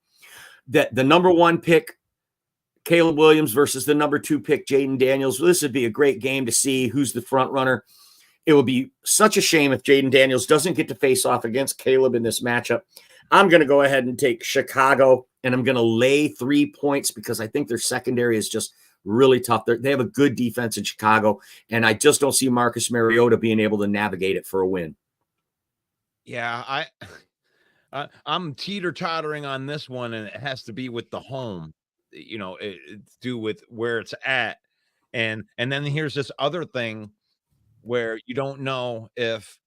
that the number 1 pick, Caleb Williams, versus the number 2 pick, Jaden Daniels. This would be a great game to see who's the front runner. It would be such a shame if Jaden Daniels doesn't get to face off against Caleb in this matchup. I'm going to go ahead and take Chicago, and I'm going to lay 3 points because I think their secondary is just really tough. They have a good defense in Chicago, and I just don't see Marcus Mariota being able to navigate it for a win. Yeah, I'm teeter-tottering on this one, and it has to be with the home. You know, it's due with where it's at. And then here's this other thing where you don't know if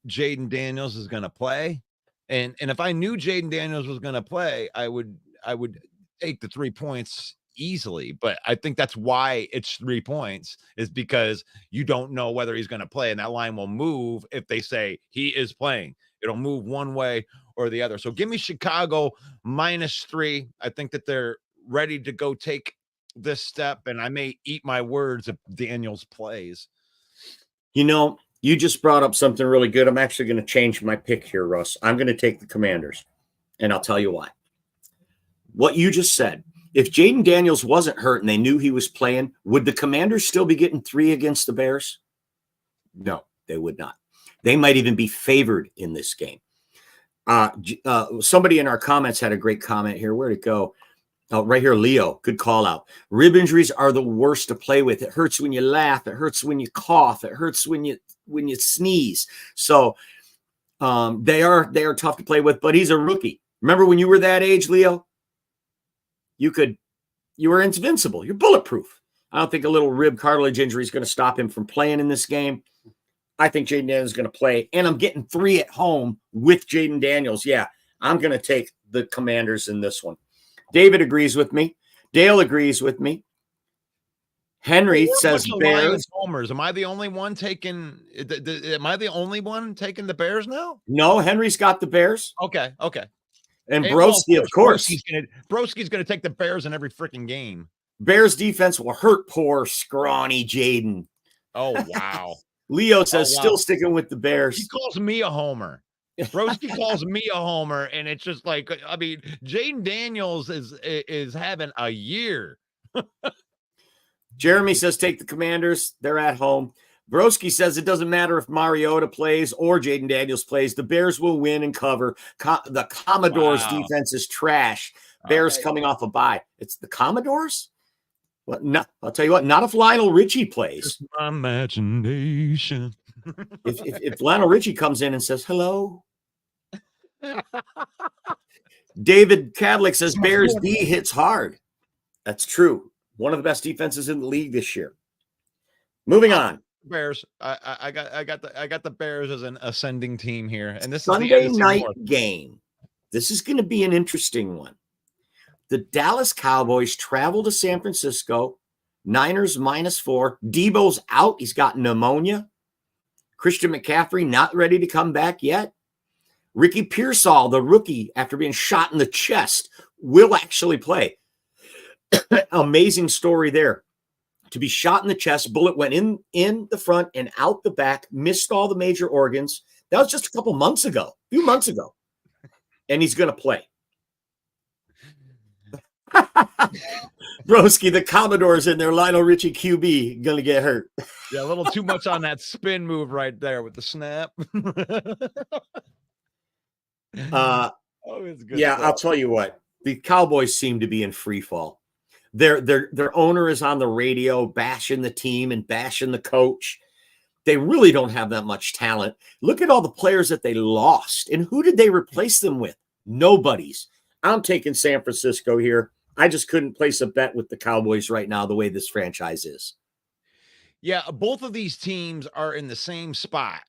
Jaden Daniels is going to play. And if I knew Jaden Daniels was going to play, I would take the 3 points easily. But I think that's why it's 3 points, is because you don't know whether he's going to play, and that line will move if they say he is playing. It'll move one way or the other. So give me Chicago -3. I think that they're ready to go take this step, and I may eat my words if Daniels plays. You know, you just brought up something really good. I'm actually going to change my pick here, Russ. I'm going to take the Commanders, and I'll tell you why. What you just said, If Jaden Daniels wasn't hurt and they knew he was playing, would the Commanders still be getting 3 against the Bears? No, they would not. They might even be favored in this game. Somebody in our comments had a great comment here. Where'd it go? Oh, right here, Leo. Good call out. Rib injuries are the worst to play with. It hurts when you laugh. It hurts when you cough. It hurts when you sneeze. So they are tough to play with, but he's a rookie. Remember when you were that age, Leo? You were invincible. You're bulletproof. I don't think a little rib cartilage injury is going to stop him from playing in this game. I think Jaden Daniels is going to play, and I'm getting 3 at home with Jaden Daniels. Yeah, I'm going to take the Commanders in this one. David agrees with me. Dale agrees with me. Henry says Bears. Homers. Am I the only one taking? Am I the only one taking the Bears now? No, Henry's got the Bears. Okay. And Broski, of course. Broski's going to take the Bears in every freaking game. Bears defense will hurt poor, scrawny Jaden. Oh, wow. Leo says still sticking with the Bears. He calls me a homer. Broski calls me a homer, and it's just like, I mean, Jaden Daniels is having a year. Jeremy says take the Commanders. They're at home. Broski says it doesn't matter if Mariota plays or Jaden Daniels plays. The Bears will win and cover. The Commodores' defense is trash. Bears coming off a bye. It's the Commodores? What? No, I'll tell you what, not if Lionel Richie plays. Just my imagination. if Lionel Richie comes in and says, hello. David Cadlick says Bears D hits hard. That's true. One of the best defenses in the league this year. Moving on. Bears. I got the Bears as an ascending team here. And this Sunday is the night game. This is going to be an interesting one. The Dallas Cowboys travel to San Francisco. Niners -4. Debo's out. He's got pneumonia. Christian McCaffrey not ready to come back yet. Ricky Pearsall, the rookie, after being shot in the chest, will actually play. Amazing story there. To be shot in the chest, bullet went in the front and out the back, missed all the major organs. That was just a few months ago. And he's going to play. Broski, the Commodores and their Lionel Richie QB going to get hurt. Yeah, a little too much on that spin move right there with the snap. It's good stuff. I'll tell you what. The Cowboys seem to be in free fall. Their owner is on the radio bashing the team and bashing the coach. They really don't have that much talent. Look at all the players that they lost. And who did they replace them with? Nobody's. I'm taking San Francisco here. I just couldn't place a bet with the Cowboys right now, the way this franchise is. Yeah, both of these teams are in the same spot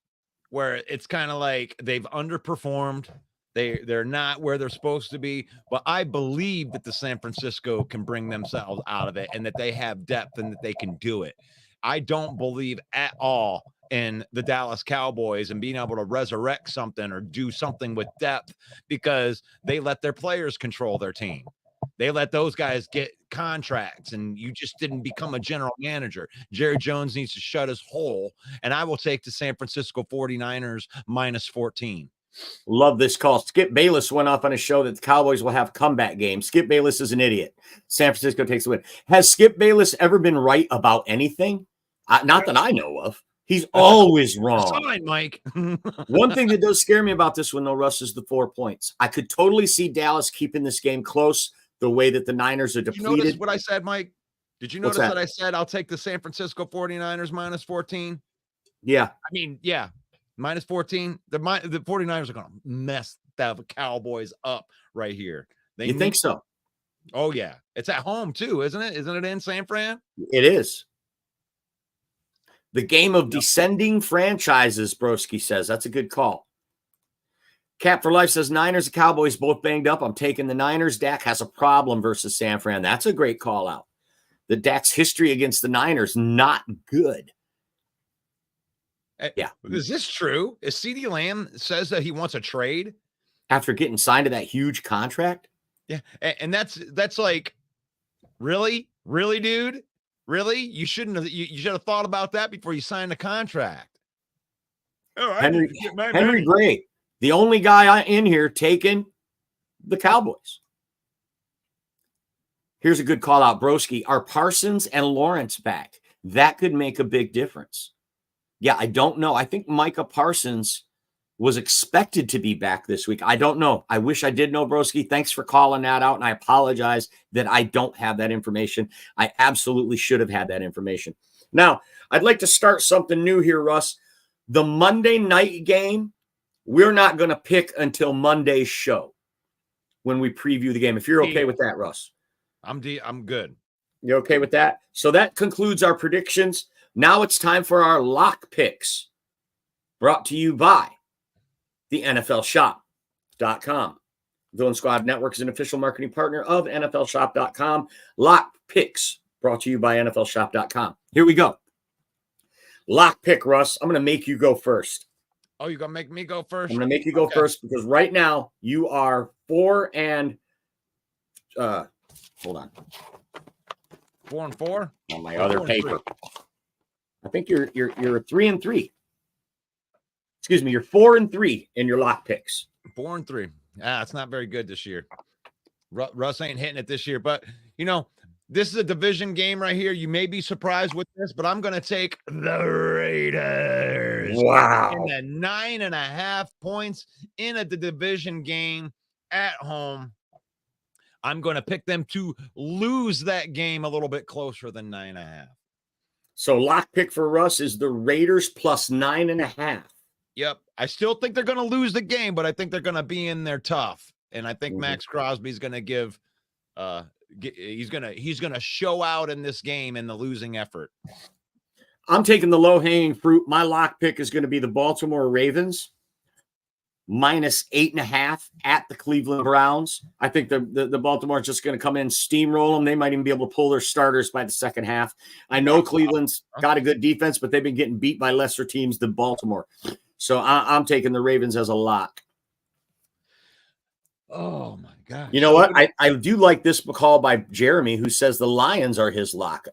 where it's kind of like they've underperformed. They're not where they're supposed to be, but I believe that the San Francisco can bring themselves out of it and that they have depth and that they can do it. I don't believe at all in the Dallas Cowboys and being able to resurrect something or do something with depth because they let their players control their team. They let those guys get contracts, and you just didn't become a general manager. Jerry Jones needs to shut his hole, and I will take the San Francisco 49ers -14. Love this call. Skip Bayless went off on a show that the Cowboys will have comeback games. Skip Bayless is an idiot. San Francisco takes the win. Has Skip Bayless ever been right about anything? Not that I know of. He's always wrong. Fine, Mike. One thing that does scare me about this one, though, Russ, is the 4 points. I could totally see Dallas keeping this game close the way that the Niners are depleted. Did you notice what I said, Mike? Did you notice that I said I'll take the San Francisco 49ers -14? Yeah. I mean, yeah. -14. The 49ers are going to mess the Cowboys up right here. You think so? Oh, yeah. It's at home, too, isn't it? Isn't it in San Fran? It is. The game of descending franchises, Broski says. That's a good call. Cap for Life says Niners and Cowboys both banged up. I'm taking the Niners. Dak has a problem versus San Fran. That's a great call out. The Dak's history against the Niners, not good. Yeah. Is this true? Is CeeDee Lamb says that he wants a trade? After getting signed to that huge contract? Yeah. And that's like, really? Really, dude? Really? You shouldn't have. You should have thought about that before you signed the contract. Oh, Henry Gray, the only guy in here taking the Cowboys. Here's a good call out, Broski. Are Parsons and Lawrence back? That could make a big difference. Yeah, I don't know. I think Micah Parsons was expected to be back this week. I don't know. I wish I did know, Broski. Thanks for calling that out, and I apologize that I don't have that information. I absolutely should have had that information. Now, I'd like to start something new here, Russ. The Monday night game, we're not going to pick until Monday's show when we preview the game. If you're okay with that, Russ. I'm good. You okay with that? So that concludes our predictions. Now it's time for our lock picks, brought to you by the NFLShop.com. Villain Squad Network is an official marketing partner of NFLShop.com. Lock picks brought to you by NFLShop.com. Here we go. Lock pick, Russ. I'm going to make you go first. Oh, you're going to make me go first? I'm going to make you go first because right now you are 4 and hold on. 4 and 4 on my other paper. I think you're 3 and 3. Excuse me, you're 4 and 3 in your lock picks. 4 and 3. It's not very good this year. Russ ain't hitting it this year, but you know, this is a division game right here. You may be surprised with this, but I'm going to take the Raiders. Wow. In the 9.5 points in the division game at home. I'm going to pick them to lose that game a little bit closer than 9.5. So lock pick for Russ is the Raiders plus 9.5. Yep. I still think they're going to lose the game, but I think they're going to be in there tough. And I think Max Crosby's going to give he's going to show out in this game in the losing effort. I'm taking the low-hanging fruit. My lock pick is going to be the Baltimore Ravens minus 8.5 at the Cleveland Browns. I think the Baltimore is just going to come in, steamroll them. They might even be able to pull their starters by the second half. I know Cleveland's got a good defense, but they've been getting beat by lesser teams than Baltimore. So I'm taking the Ravens as a lock. Oh, my God. You know what? I do like this call by Jeremy, who says the Lions are his lock.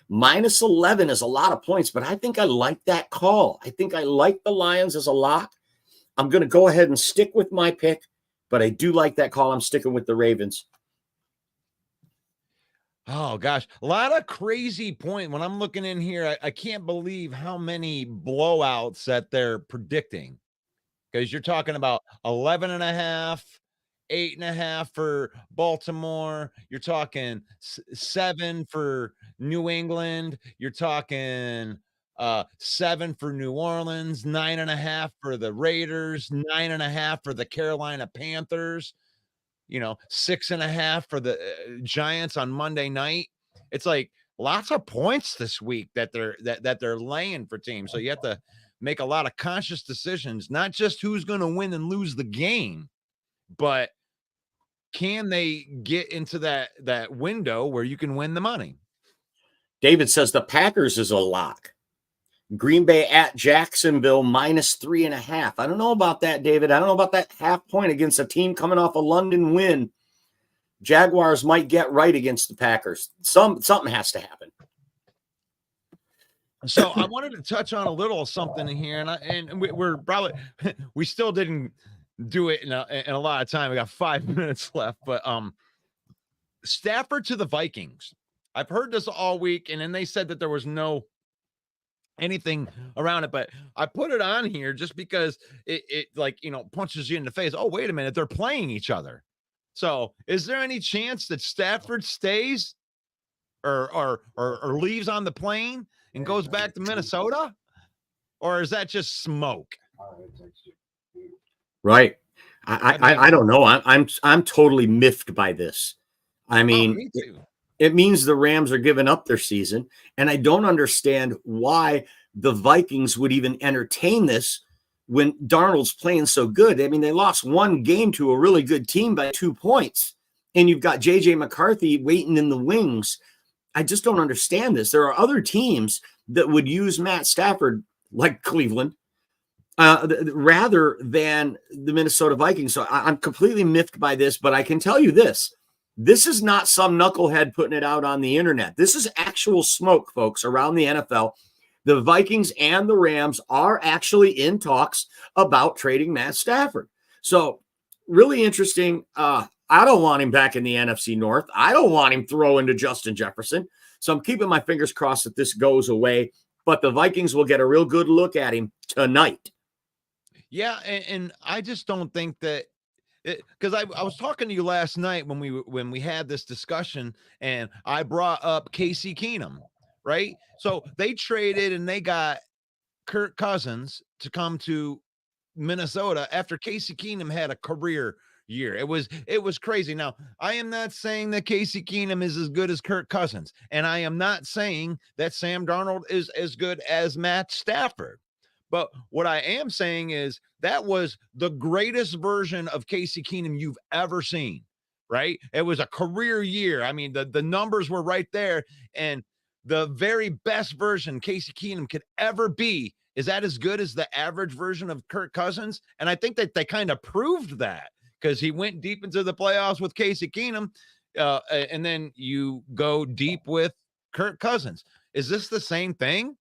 Minus 11 is a lot of points, but I think I like that call. I think I like the Lions as a lock. I'm going to go ahead and stick with my pick, but I do like that call. I'm sticking with the Ravens. Oh, gosh. A lot of crazy point. When I'm looking in here, I can't believe how many blowouts that they're predicting. Because you're talking about 11.5, 8.5 for Baltimore. You're talking 7 for New England. You're talking 7 for New Orleans, 9.5 for the Raiders, 9.5 for the Carolina Panthers, 6.5 for the Giants on Monday night. It's like lots of points this week that they're laying for teams. So you have to make a lot of conscious decisions, not just who's going to win and lose the game, but can they get into that window where you can win the money? David says the Packers is a lock. Green Bay at Jacksonville minus 3.5. I don't know about that, David. I don't know about that half point against a team coming off a London win. Jaguars might get right against the Packers. Something has to happen. So I wanted to touch on a little something here, and we're probably we still didn't do it in a lot of time. We got 5 minutes left, but Stafford to the Vikings. I've heard this all week, and then they said that there was no anything around it, but I put it on here just because it punches you in the face. Oh, wait a minute, they're playing each other. So is there any chance that Stafford stays or leaves on the plane and goes back to Minnesota? Or is that just smoke? Right. I don't know. I'm totally miffed by this. I mean, me too. It means the Rams are giving up their season, and I don't understand why the Vikings would even entertain this when Darnold's playing so good. I mean, they lost one game to a really good team by 2 points, and you've got J.J. McCarthy waiting in the wings. I just don't understand this. There are other teams that would use Matt Stafford, like Cleveland, rather than the Minnesota Vikings. So I'm completely miffed by this, but I can tell you this. This is not some knucklehead putting it out on the internet. This is actual smoke, folks, around the NFL. The Vikings and the Rams are actually in talks about trading Matt Stafford. So really interesting. I don't want him back in the NFC North. I don't want him throwing to Justin Jefferson. So I'm keeping my fingers crossed that this goes away, but the Vikings will get a real good look at him tonight. Yeah, and I just don't think that because I was talking to you last night when we had this discussion, and I brought up Casey Keenum, right? So they traded and they got Kirk Cousins to come to Minnesota after Casey Keenum had a career year. It was crazy. Now, I am not saying that Casey Keenum is as good as Kirk Cousins, and I am not saying that Sam Darnold is as good as Matt Stafford. But what I am saying is that was the greatest version of Casey Keenum you've ever seen, right? It was a career year. I mean, the numbers were right there, and the very best version Casey Keenum could ever be. Is that as good as the average version of Kirk Cousins? And I think that they kind of proved that, because he went deep into the playoffs with Casey Keenum, and then you go deep with Kirk Cousins. Is this the same thing?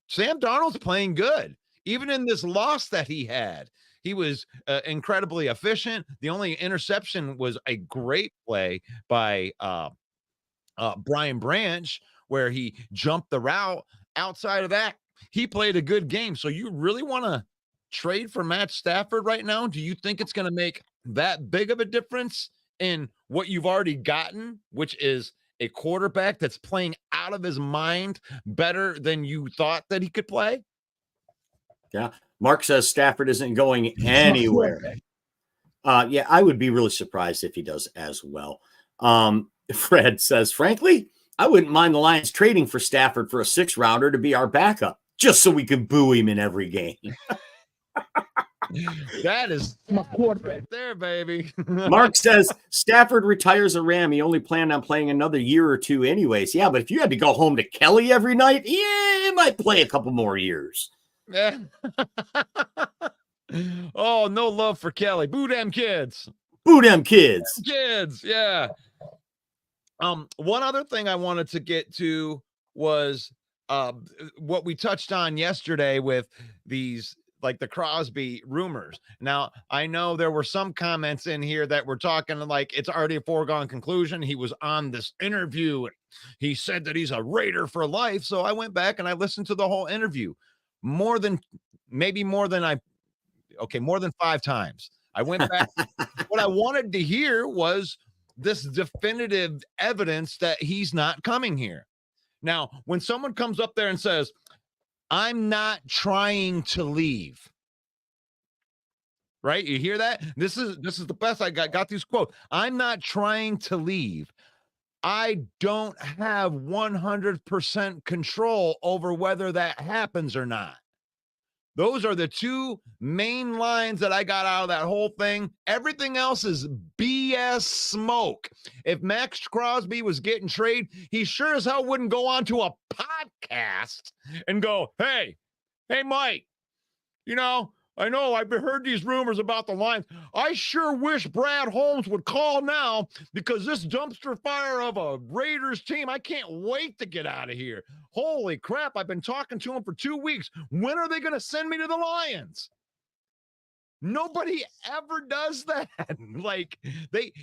Sam Darnold's playing good. Even in this loss that he had, he was incredibly efficient. The only interception was a great play by Brian Branch, where he jumped the route. Outside of that, he played a good game. So you really want to trade for Matt Stafford right now? Do you think it's going to make that big of a difference in what you've already gotten, which is a quarterback that's playing out of his mind better than you thought that he could play? Yeah. Mark says Stafford isn't going anywhere. Yeah, I would be really surprised if he does as well. Fred says, frankly, I wouldn't mind the Lions trading for Stafford for a 6-rounder to be our backup, just so we can boo him in every game. That is My quarterback. there, baby. Mark says Stafford retires a Ram. He only planned on playing another year or two anyways. Yeah, but if you had to go home to Kelly every night, yeah, he might play a couple more years. Yeah. Oh, no love for Kelly. Boo them kids. Boo them kids. Kids, yeah. One other thing I wanted to get to was what we touched on yesterday with these, like the Crosby rumors. Now, I know there were some comments in here that were talking like it's already a foregone conclusion. He was on this interview and he said that he's a Raider for life. So I went back and I listened to the whole interview more than 5 times. I went back. What I wanted to hear was this definitive evidence that he's not coming here. Now, when someone comes up there and says, I'm not trying to leave. Right? You hear that? This is the best. I got these quotes. I'm not trying to leave. I don't have 100% control over whether that happens or not. Those are the two main lines that I got out of that whole thing. Everything else is BS smoke. If Max Crosby was getting traded, he sure as hell wouldn't go on to a podcast and go, hey, Mike, I know I've heard these rumors about the Lions. I sure wish Brad Holmes would call now, because this dumpster fire of a Raiders team, I can't wait to get out of here. Holy crap, I've been talking to him for 2 weeks. When are they going to send me to the Lions? Nobody ever does that.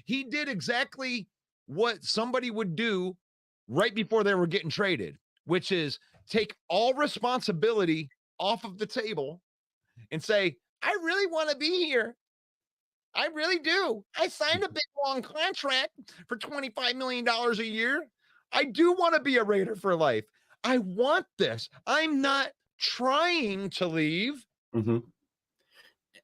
He did exactly what somebody would do right before they were getting traded, which is take all responsibility off of the table and say, I really want to be here. I really do. I signed a big, long contract for $25 million a year. I do want to be a Raider for life. I want this. I'm not trying to leave. Mm-hmm.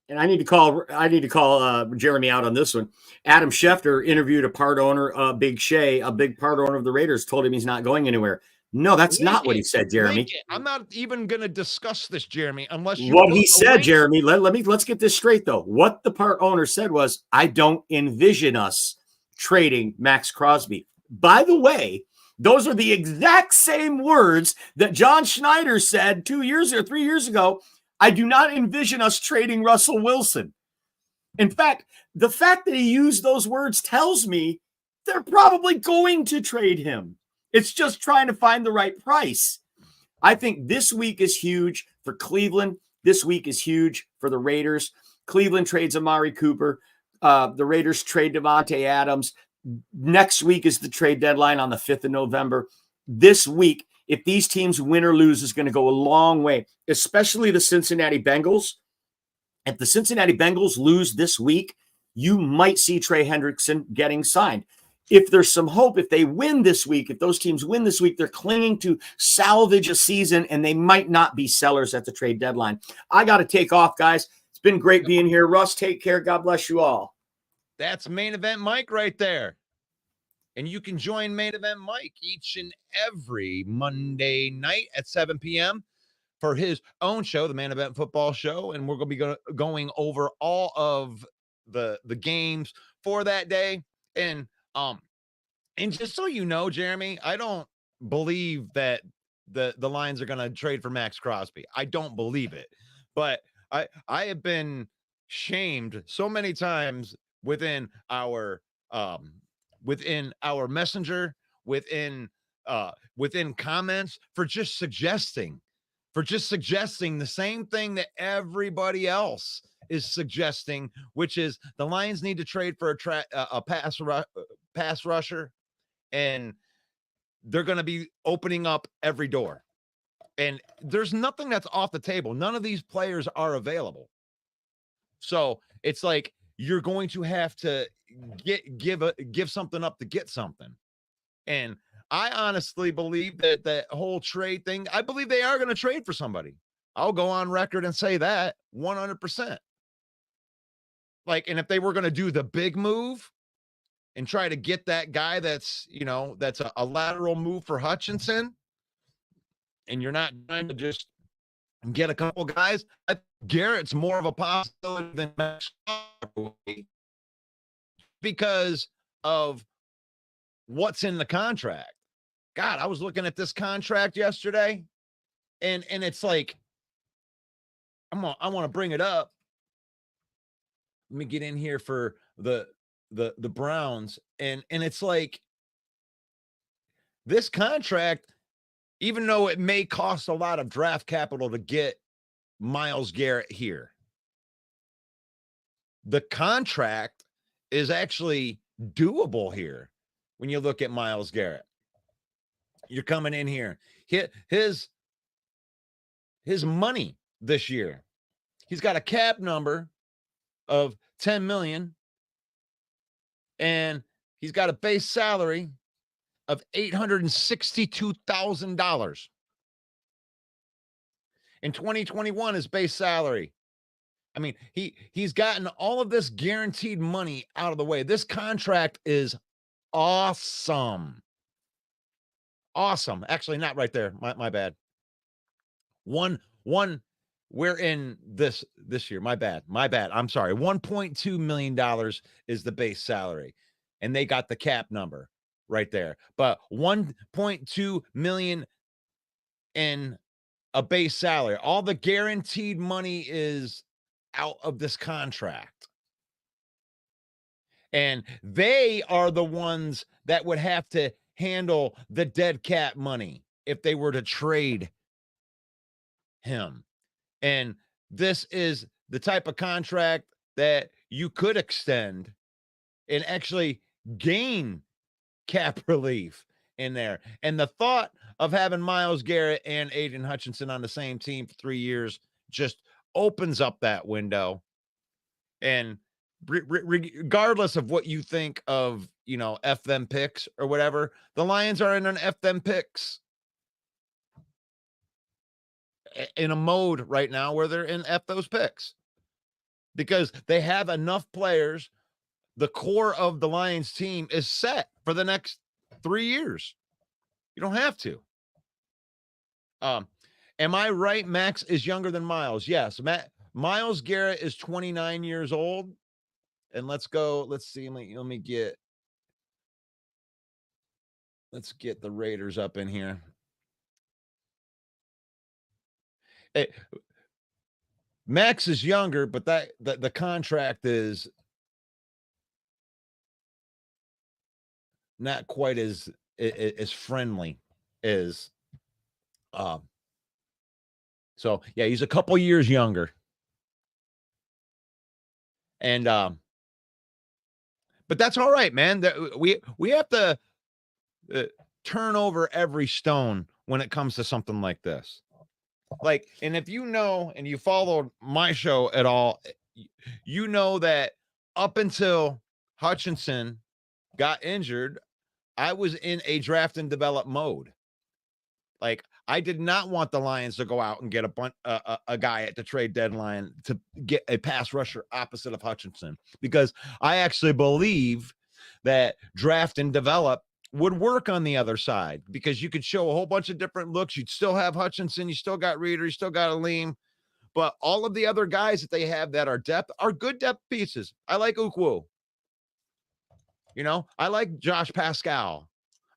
And I need to call Jeremy out on this one. Adam Schefter interviewed a part owner, Big Shea, a big part owner of the Raiders, told him he's not going anywhere. No, that's not what he said, Jeremy. I'm not even going to discuss this, Jeremy, unless you. What he said, Jeremy. Let's get this straight though. What the part owner said was, "I don't envision us trading Max Crosby." By the way, those are the exact same words that John Schneider said 2 years or 3 years ago. I do not envision us trading Russell Wilson. In fact, the fact that he used those words tells me they're probably going to trade him. It's just trying to find the right price. I think this week is huge for Cleveland. This week is huge for the Raiders. Cleveland trades Amari Cooper. The Raiders trade Devontae Adams. Next week is the trade deadline on the 5th of November. This week, if these teams win or lose, is going to go a long way, especially the Cincinnati Bengals. If the Cincinnati Bengals lose this week, you might see Trey Hendrickson getting signed. If there's some hope, if they win this week, if those teams win this week, they're clinging to salvage a season, and they might not be sellers at the trade deadline. I got to take off, guys. It's been great being here. Russ, take care. God bless you all. That's Main Event Mike right there. And you can join Main Event Mike each and every Monday night at 7 p.m. for his own show, the Main Event Football Show. And we're going to be going over all of the games for that day. And just so you know, Jeremy, I don't believe that the Lions are going to trade for Max Crosby. I don't believe it. But I have been shamed so many times within our messenger, within comments for just suggesting the same thing that everybody else is suggesting, which is the Lions need to trade for a pass rusher, and they're going to be opening up every door. And there's nothing that's off the table. None of these players are available. So it's like you're going to have to give something up to get something. And I honestly believe that whole trade thing, I believe they are going to trade for somebody. I'll go on record and say that 100%. And if they were going to do the big move and try to get that guy that's a lateral move for Hutchinson, and you're not trying to just get a couple guys, I think Garrett's more of a possibility than Max because of what's in the contract. God, I was looking at this contract yesterday, and it's like, I want to bring it up. Let me get in here for the Browns, and it's like this contract, even though it may cost a lot of draft capital to get Myles Garrett here, the contract is actually doable here. When you look at Myles Garrett, you're coming in here, his money this year, he's got a cap number of $10 million, and he's got a base salary of $862,000. In 2021, his base salary, I mean, he's gotten all of this guaranteed money out of the way. This contract is awesome. Awesome. Actually, not right there. My bad. One, we're in this year. My bad. I'm sorry. $1.2 million is the base salary, and they got the cap number right there. But $1.2 million in a base salary. All the guaranteed money is out of this contract. And they are the ones that would have to handle the dead cap money if they were to trade him. And this is the type of contract that you could extend and actually gain cap relief in there. And the thought of having Myles Garrett and Aiden Hutchinson on the same team for 3 years just opens up that window. And regardless of what you think of, F them picks or whatever, the Lions are in an F them picks in a mode right now where they're in F those picks because they have enough players. The core of the Lions team is set for the next 3 years. You don't have to. Am I right? Max is younger than Myles. Yes. Myles Garrett is 29 years old. And let's see. Let's get the Raiders up in here. Hey, Max is younger, but the contract is not quite as friendly as so yeah, he's a couple years younger. And But that's all right, man. We have to turn over every stone when it comes to something like this. Like, and if you know, and you followed my show at all, you know that up until Hutchinson got injured, I was in a draft and develop mode. Like, I did not want the Lions to go out and get a guy at the trade deadline to get a pass rusher opposite of Hutchinson, because I actually believe that draft and develop would work on the other side, because you could show a whole bunch of different looks. You'd still have Hutchinson, you still got Reader, you still got Aleem, but all of the other guys that they have that are depth are good depth pieces. I like Ukwu. You know, I like Josh Pascal.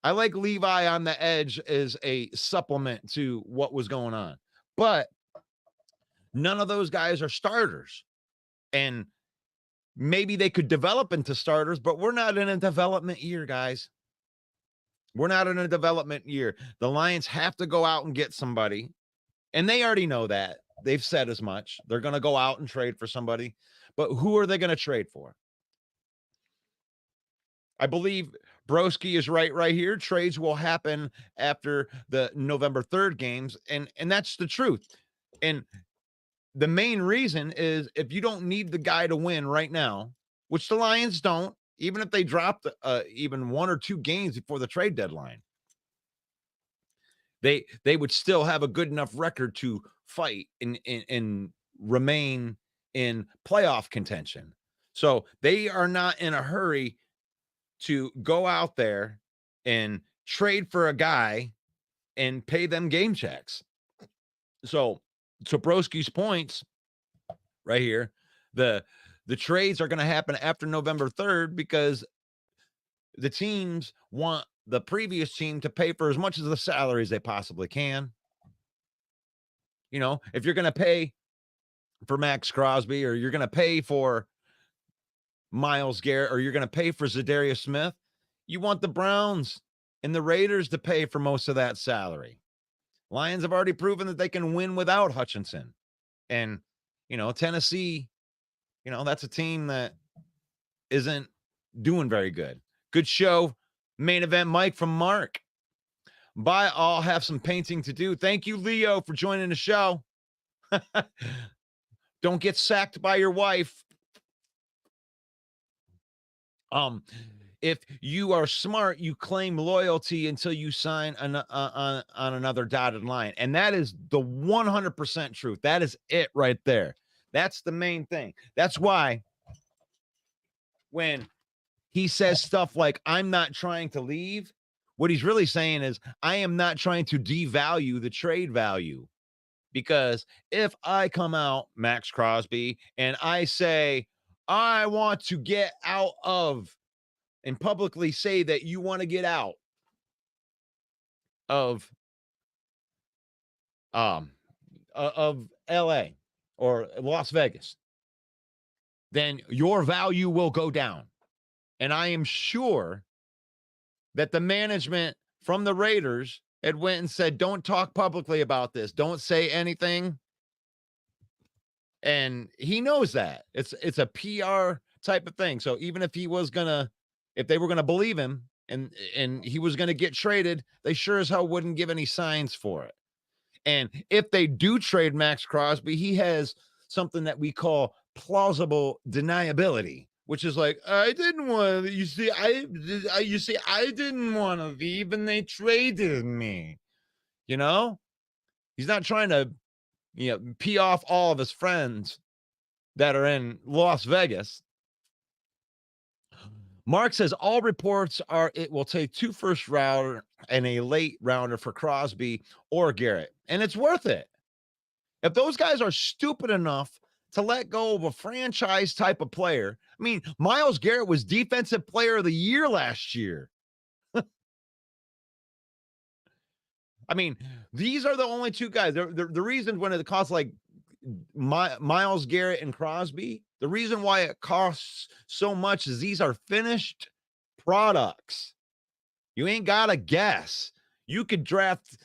I like Levi on the edge as a supplement to what was going on. But none of those guys are starters. And maybe they could develop into starters, but we're not in a development year, guys. We're not in a development year. The Lions have to go out and get somebody. And they already know that. They've said as much. They're going to go out and trade for somebody. But who are they going to trade for? I believe Broski is right here. Trades will happen after the November 3rd games. And that's the truth. And the main reason is, if you don't need the guy to win right now, which the Lions don't, even if they dropped even 1 or 2 games before the trade deadline, they would still have a good enough record to fight and remain in playoff contention. So they are not in a hurry to go out there and trade for a guy and pay them game checks. So to Broski's points right here, the trades are going to happen after November 3rd, because the teams want the previous team to pay for as much of the salaries they possibly can. You know, if you're going to pay for Max Crosby, or you're going to pay for Myles Garrett, or you're going to pay for Zadarius Smith, you want the Browns and the Raiders to pay for most of that salary. Lions have already proven that they can win without Hutchinson. And, you know, Tennessee, you know, that's a team that isn't doing very good. Good show. Main event, Mike from Mark. Bye, all. Have some painting to do. Thank you, Leo, for joining the show. Don't get sacked by your wife. If you are smart, you claim loyalty until you sign on another dotted line. And that is the 100% truth. That is it right there. That's the main thing. That's why when he says stuff like, I'm not trying to leave, what he's really saying is, I am not trying to devalue the trade value. Because if I come out, Max Crosby, and I say, I want to get out of, and publicly say that you want to get out of LA or Las Vegas, then your value will go down. And I am sure that the management from the Raiders had went and said, don't talk publicly about this. Don't say anything. And he knows that. It's a PR type of thing. So even if he was if they were going to believe him and he was going to get traded, they sure as hell wouldn't give any signs for it. And if they do trade Max Crosby, he has something that we call plausible deniability, which is like, I didn't want to, you see, I didn't want to leave and they traded me. You know, he's not trying to, pee off all of his friends that are in Las Vegas. Mark says all reports are it will take 2 first rounder and a late rounder for Crosby or Garrett. And it's worth it. If those guys are stupid enough to let go of a franchise type of player. I mean, Myles Garrett was Defensive Player of the Year last year. I mean, these are the only 2 guys. The reason when it costs like Myles Garrett and Crosby, the reason why it costs so much is these are finished products. You ain't got to guess. You could draft,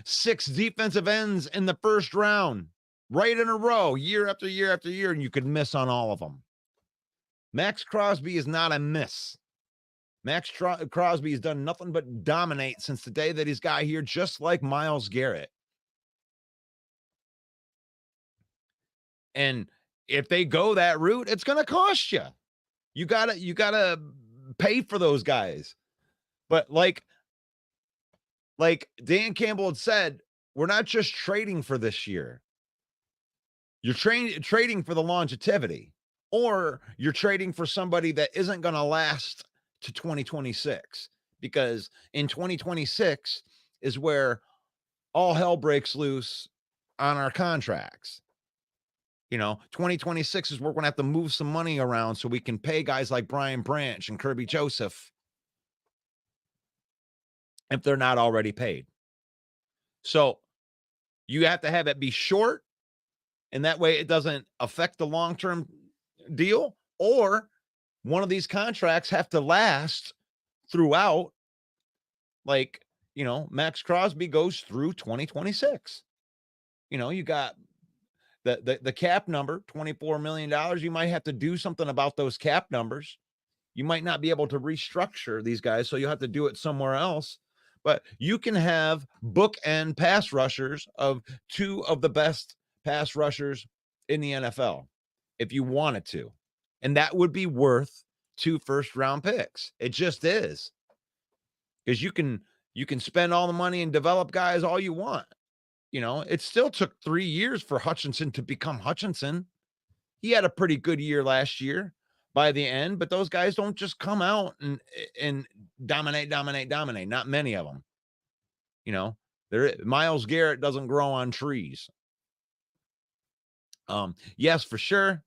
6 defensive ends in the first round right in a row, year after year after year, and you could miss on all of them. Max Crosby is not a miss. Max Crosby has done nothing but dominate since the day that he's got here, just like Myles Garrett. And if they go that route, it's going to cost you. You gotta pay for those guys. But like Dan Campbell had said, we're not just trading for this year. You're trading for the longevity, or you're trading for somebody that isn't going to last to 2026, because in 2026 is where all hell breaks loose on our contracts. 2026 is where we're going to have to move some money around so we can pay guys like Brian Branch and Kirby Joseph if they're not already paid. So you have to have it be short, and that way it doesn't affect the long-term deal, or one of these contracts have to last throughout. Like, Max Crosby goes through 2026. You got the cap number, $24 million. You might have to do something about those cap numbers. You might not be able to restructure these guys, so you'll have to do it somewhere else. But you can have bookend pass rushers of two of the best pass rushers in the NFL if you wanted to. And that would be worth 2 first-round picks. It just is. Because you can spend all the money and develop guys all you want. It still took 3 years for Hutchinson to become Hutchinson. He had a pretty good year last year by the end, but those guys don't just come out and dominate. Not many of them. Myles Garrett doesn't grow on trees. Yes, for sure.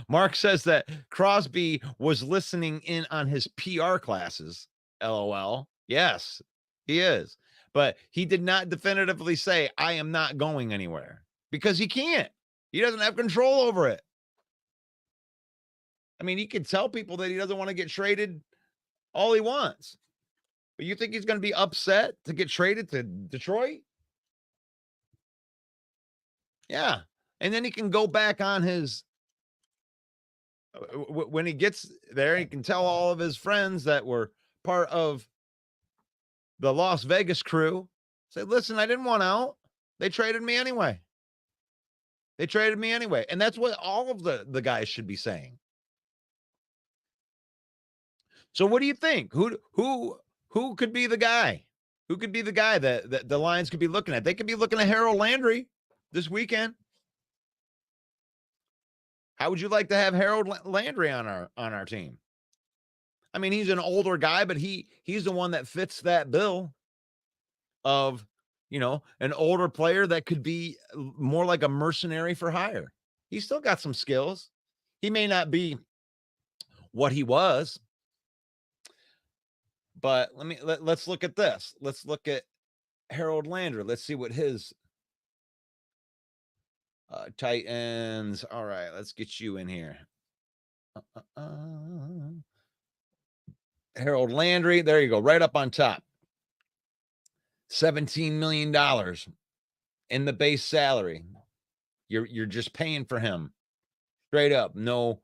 Mark says that Crosby was listening in on his PR classes. LOL. Yes, he is. But he did not definitively say, I am not going anywhere, because he can't. He doesn't have control over it. I mean, he can tell people that he doesn't want to get traded all he wants. But you think he's going to be upset to get traded to Detroit? Yeah. And then he can go back on his, when he gets there, he can tell all of his friends that were part of the Las Vegas crew, say, listen, I didn't want out. They traded me anyway. And that's what all of the guys should be saying. So what do you think? Who could be the guy? Who could be the guy that the Lions could be looking at? They could be looking at Harold Landry this weekend. How would you like to have Harold Landry on our team? I mean, he's an older guy, but he's the one that fits that bill of, an older player that could be more like a mercenary for hire. He's still got some skills. He may not be what he was, but let's look at this. Let's look at Harold Landry. Let's see what his Titans. All right, let's get you in here. Harold Landry, there you go, right up on top. $17 million in the base salary. You're just paying for him straight up. No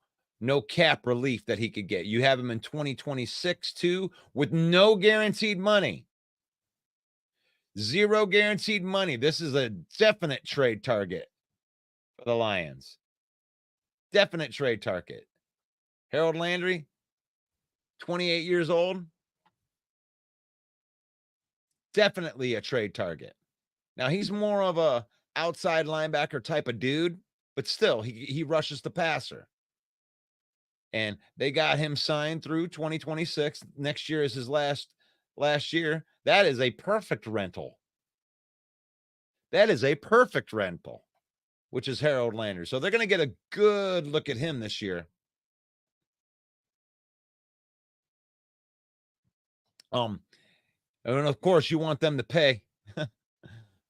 cap relief that he could get. You have him in 2026 too, with no guaranteed money. 0 guaranteed money. This is a definite trade target for the Lions. Definite trade target. Harold Landry, 28 years old. Definitely a trade target. Now, he's more of a outside linebacker type of dude, but still, he rushes the passer. And they got him signed through 2026. Next year is his last year. That is a perfect rental. Which is Harold Landry. So they're going to get a good look at him this year. And of course, you want them to pay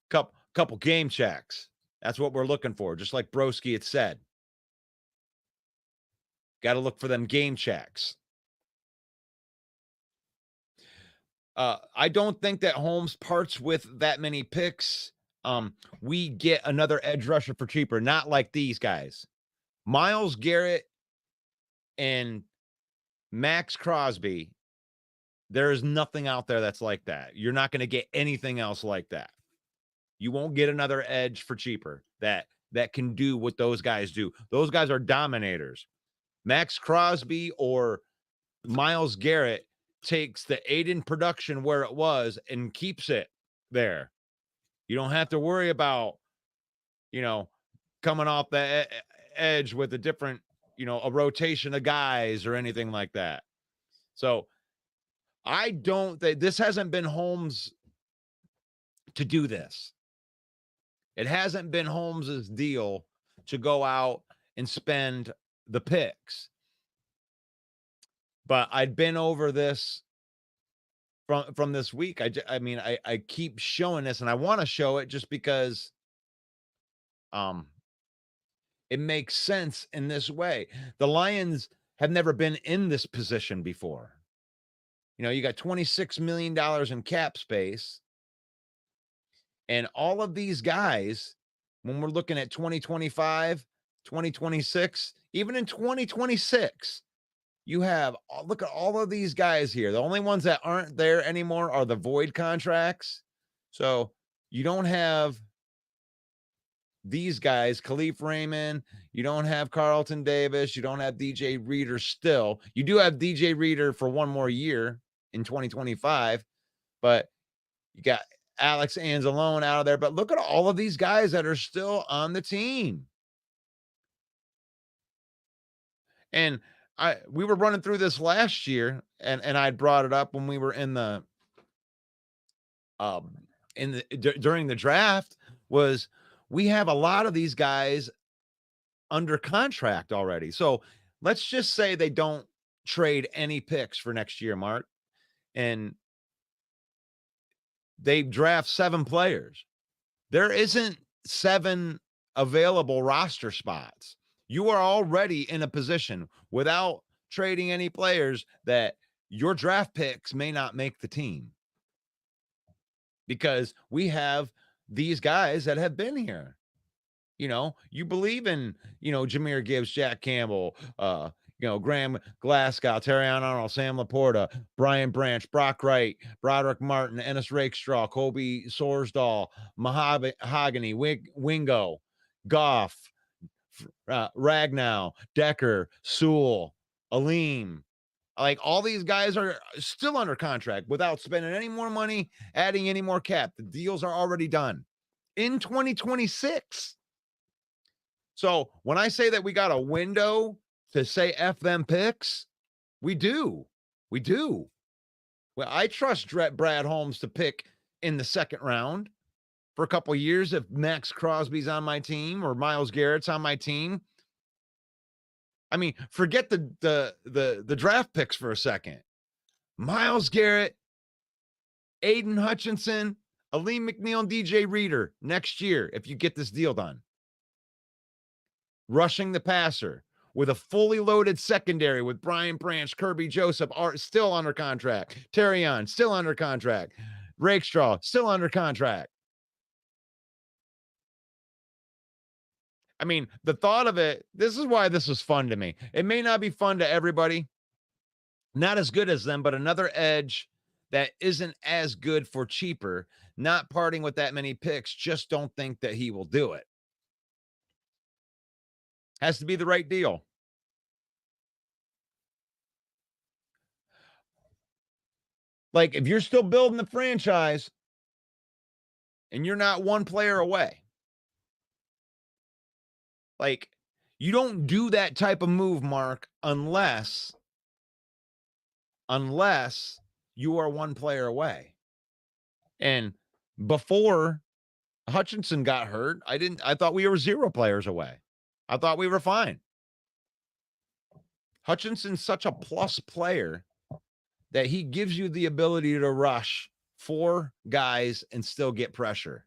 couple game checks. That's what we're looking for, just like Broski had said. Got to look for them game checks. I don't think that Holmes parts with that many picks. We get another edge rusher for cheaper, not like these guys. Myles Garrett And Max Crosby, there is nothing out there that's like that. You're not going to get anything else like that. You won't get another edge for cheaper that can do what those guys do. Those guys are dominators. Max Crosby or Myles Garrett takes the Aiden production where it was and keeps it there. You don't have to worry about, coming off the edge with a different, a rotation of guys or anything like that. So I don't think this hasn't been Holmes to do this. It hasn't been Holmes's deal to go out and spend the picks. But I'd been over this from this week. I keep showing this, and I want to show it just because it makes sense in this way. The Lions have never been in this position before. You got $26 million in cap space. And all of these guys, when we're looking at 2025, 2026, even in 2026, you have, look at all of these guys here. The only ones that aren't there anymore are the void contracts. So you don't have these guys, Khalif Raymond, you don't have Carlton Davis, you don't have DJ Reader still. You do have DJ Reader for one more year in 2025, but you got Alex Anzalone out of there. But look at all of these guys that are still on the team. And we were running through this last year, and I brought it up when we were in the during the draft, was we have a lot of these guys under contract already. So let's just say they don't trade any picks for next year, Mark, and they draft 7 players. There isn't 7 available roster spots. You are already in a position without trading any players that your draft picks may not make the team, because we have these guys that have been here. You believe in, Jahmyr Gibbs, Jack Campbell, Graham Glasgow, Terrion Arnold, Sam Laporta, Brian Branch, Brock Wright, Broderick Martin, Ennis Rakestraw, Kobe Sorsdahl, Mahogany, Wingo, Goff, Ragnow, Decker, Sewell, Aleem. Like, all these guys are still under contract without spending any more money, adding any more cap. The deals are already done in 2026. So when I say that we got a window to say F them picks, we do. Well, I trust Brad Holmes to pick in the second round for a couple of years if Max Crosby's on my team or Myles Garrett's on my team. I mean, forget the draft picks for a second. Myles Garrett, Aiden Hutchinson, Aleem McNeil, and DJ Reader next year if you get this deal done. Rushing the passer with a fully loaded secondary with Brian Branch, Kirby Joseph are still under contract. Terrion still under contract. Rakestraw still under contract. I mean, the thought of it, this is why this is fun to me. It may not be fun to everybody, not as good as them, but another edge that isn't as good for cheaper, not parting with that many picks. Just don't think that he will do it. Has to be the right deal. Like, if you're still building the franchise and you're not one player away, like, you don't do that type of move, Mark, unless you are one player away. And before Hutchinson got hurt, I thought we were 0 players away. I thought we were fine. Hutchinson's such a plus player that he gives you the ability to rush 4 guys and still get pressure.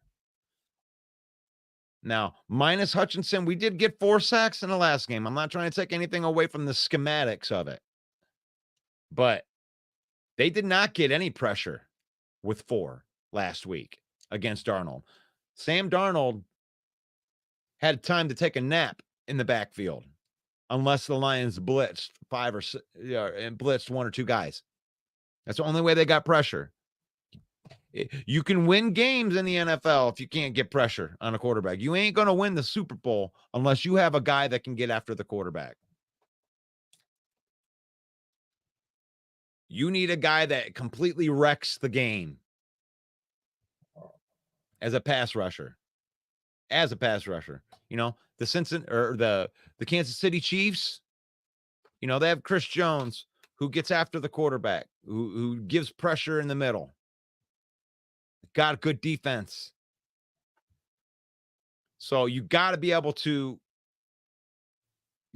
Now, minus Hutchinson, we did get 4 sacks in the last game. I'm not trying to take anything away from the schematics of it, but they did not get any pressure with 4 last week against Darnold. Sam Darnold had time to take a nap in the backfield. unless the Lions blitzed and blitzed 1 or 2 guys. That's the only way they got pressure. You can win games in the NFL if you can't get pressure on a quarterback. You ain't going to win the Super Bowl unless you have a guy that can get after the quarterback. You need a guy that completely wrecks the game as a pass rusher. You know, the Kansas City Chiefs, you know, they have Chris Jones who gets after the quarterback, who gives pressure in the middle. Got a good defense. So you got to be able to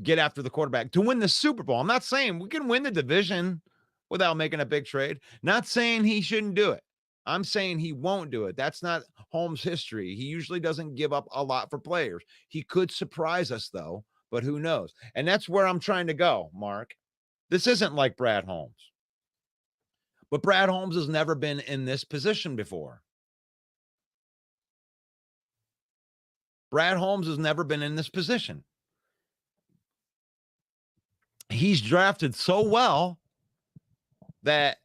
get after the quarterback to win the Super Bowl. I'm not saying we can win the division without making a big trade. Not saying he shouldn't do it. I'm saying he won't do it. That's not Holmes' history. He usually doesn't give up a lot for players. He could surprise us, though, but who knows? And that's where I'm trying to go, Mark. This isn't like Brad Holmes. But Brad Holmes has never been in this position before. Brad Holmes has never been in this position. He's drafted so well that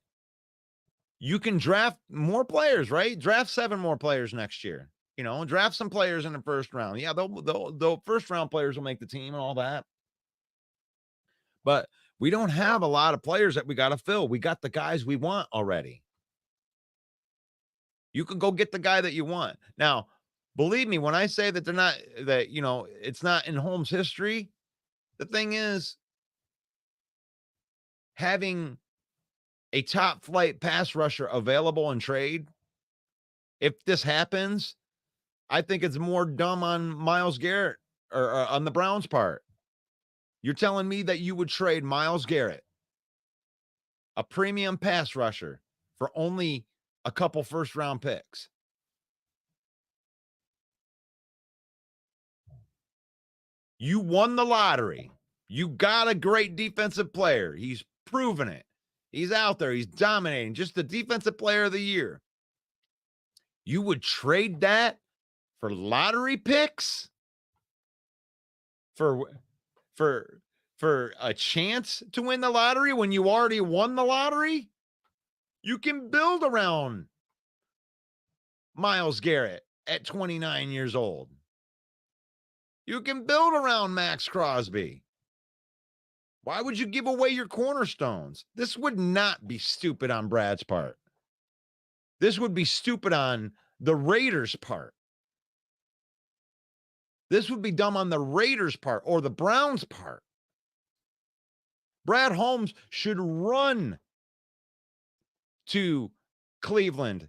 you can draft more players, right? Draft 7 more players next year. You know, draft some players in the first round. Yeah, they'll first round players will make the team and all that. But we don't have a lot of players that we got to fill. We got the guys we want already. You can go get the guy that you want. Now, believe me, when I say that you know, it's not in Holmes' history, the thing is, having a top flight pass rusher available in trade, if this happens, I think it's more dumb on Myles Garrett or on the Browns' part. You're telling me that you would trade Myles Garrett, a premium pass rusher, for only a couple first-round picks? You won the lottery. You got a great defensive player. He's proven it. He's out there. He's dominating. Just the defensive player of the year. You would trade that for lottery picks? For a chance to win the lottery when you already won the lottery? You can build around Myles Garrett at 29 years old. You can build around Max Crosby. Why would you give away your cornerstones? This would not be stupid on Brad's part. This would be stupid on the Raiders' part. This would be dumb on the Raiders' part or the Browns' part. Brad Holmes should run to Cleveland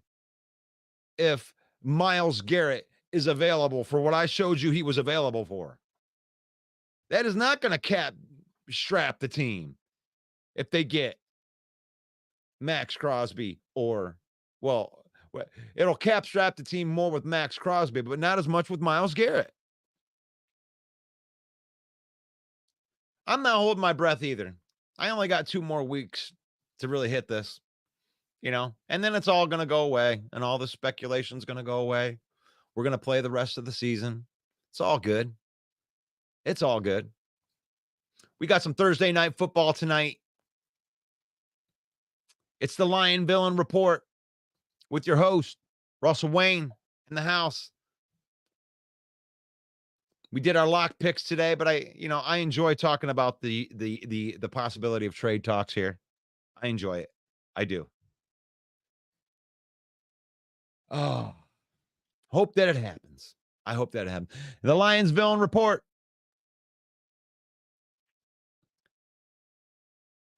if Myles Garrett is available for what I showed you he was available for. That is not going to strap the team if they get Max Crosby or, well, it'll cap strap the team more with Max Crosby, but not as much with Myles Garrett. I'm not holding my breath either. I only got 2 more weeks to really hit this, you know, and then it's all going to go away and all the speculation is going to go away. We're going to play the rest of the season. It's all good. It's all good. We got some Thursday night football tonight. It's the Lion Villain Report with your host, Russell Wayne, in the house. We did our lock picks today, but I enjoy talking about the possibility of trade talks here. I enjoy it. I do. Oh, hope that it happens. I hope that it happens. The Lions Villain Report.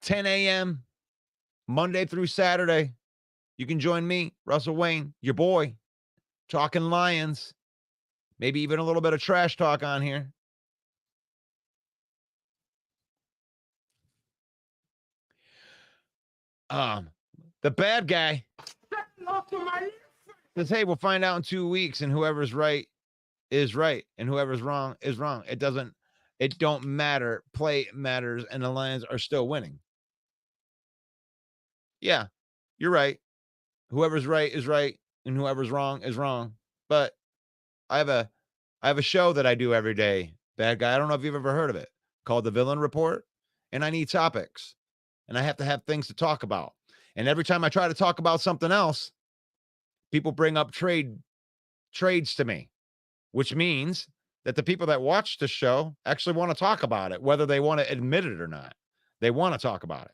10 a.m. Monday through Saturday. You can join me, Russell Wayne, your boy, talking Lions. Maybe even a little bit of trash talk on here. The bad guy says, hey, we'll find out in 2 weeks, and whoever's right is right, and whoever's wrong is wrong. It don't matter. Play matters, and the Lions are still winning. Yeah, you're right. Whoever's right is right, and whoever's wrong is wrong. But I have a show that I do every day, bad guy. I don't know if you've ever heard of it. called the Villain Report, and I need topics, and I have to have things to talk about. And every time I try to talk about something else, people bring up trades to me, which means that the people that watch the show actually want to talk about it, whether they want to admit it or not. They want to talk about it.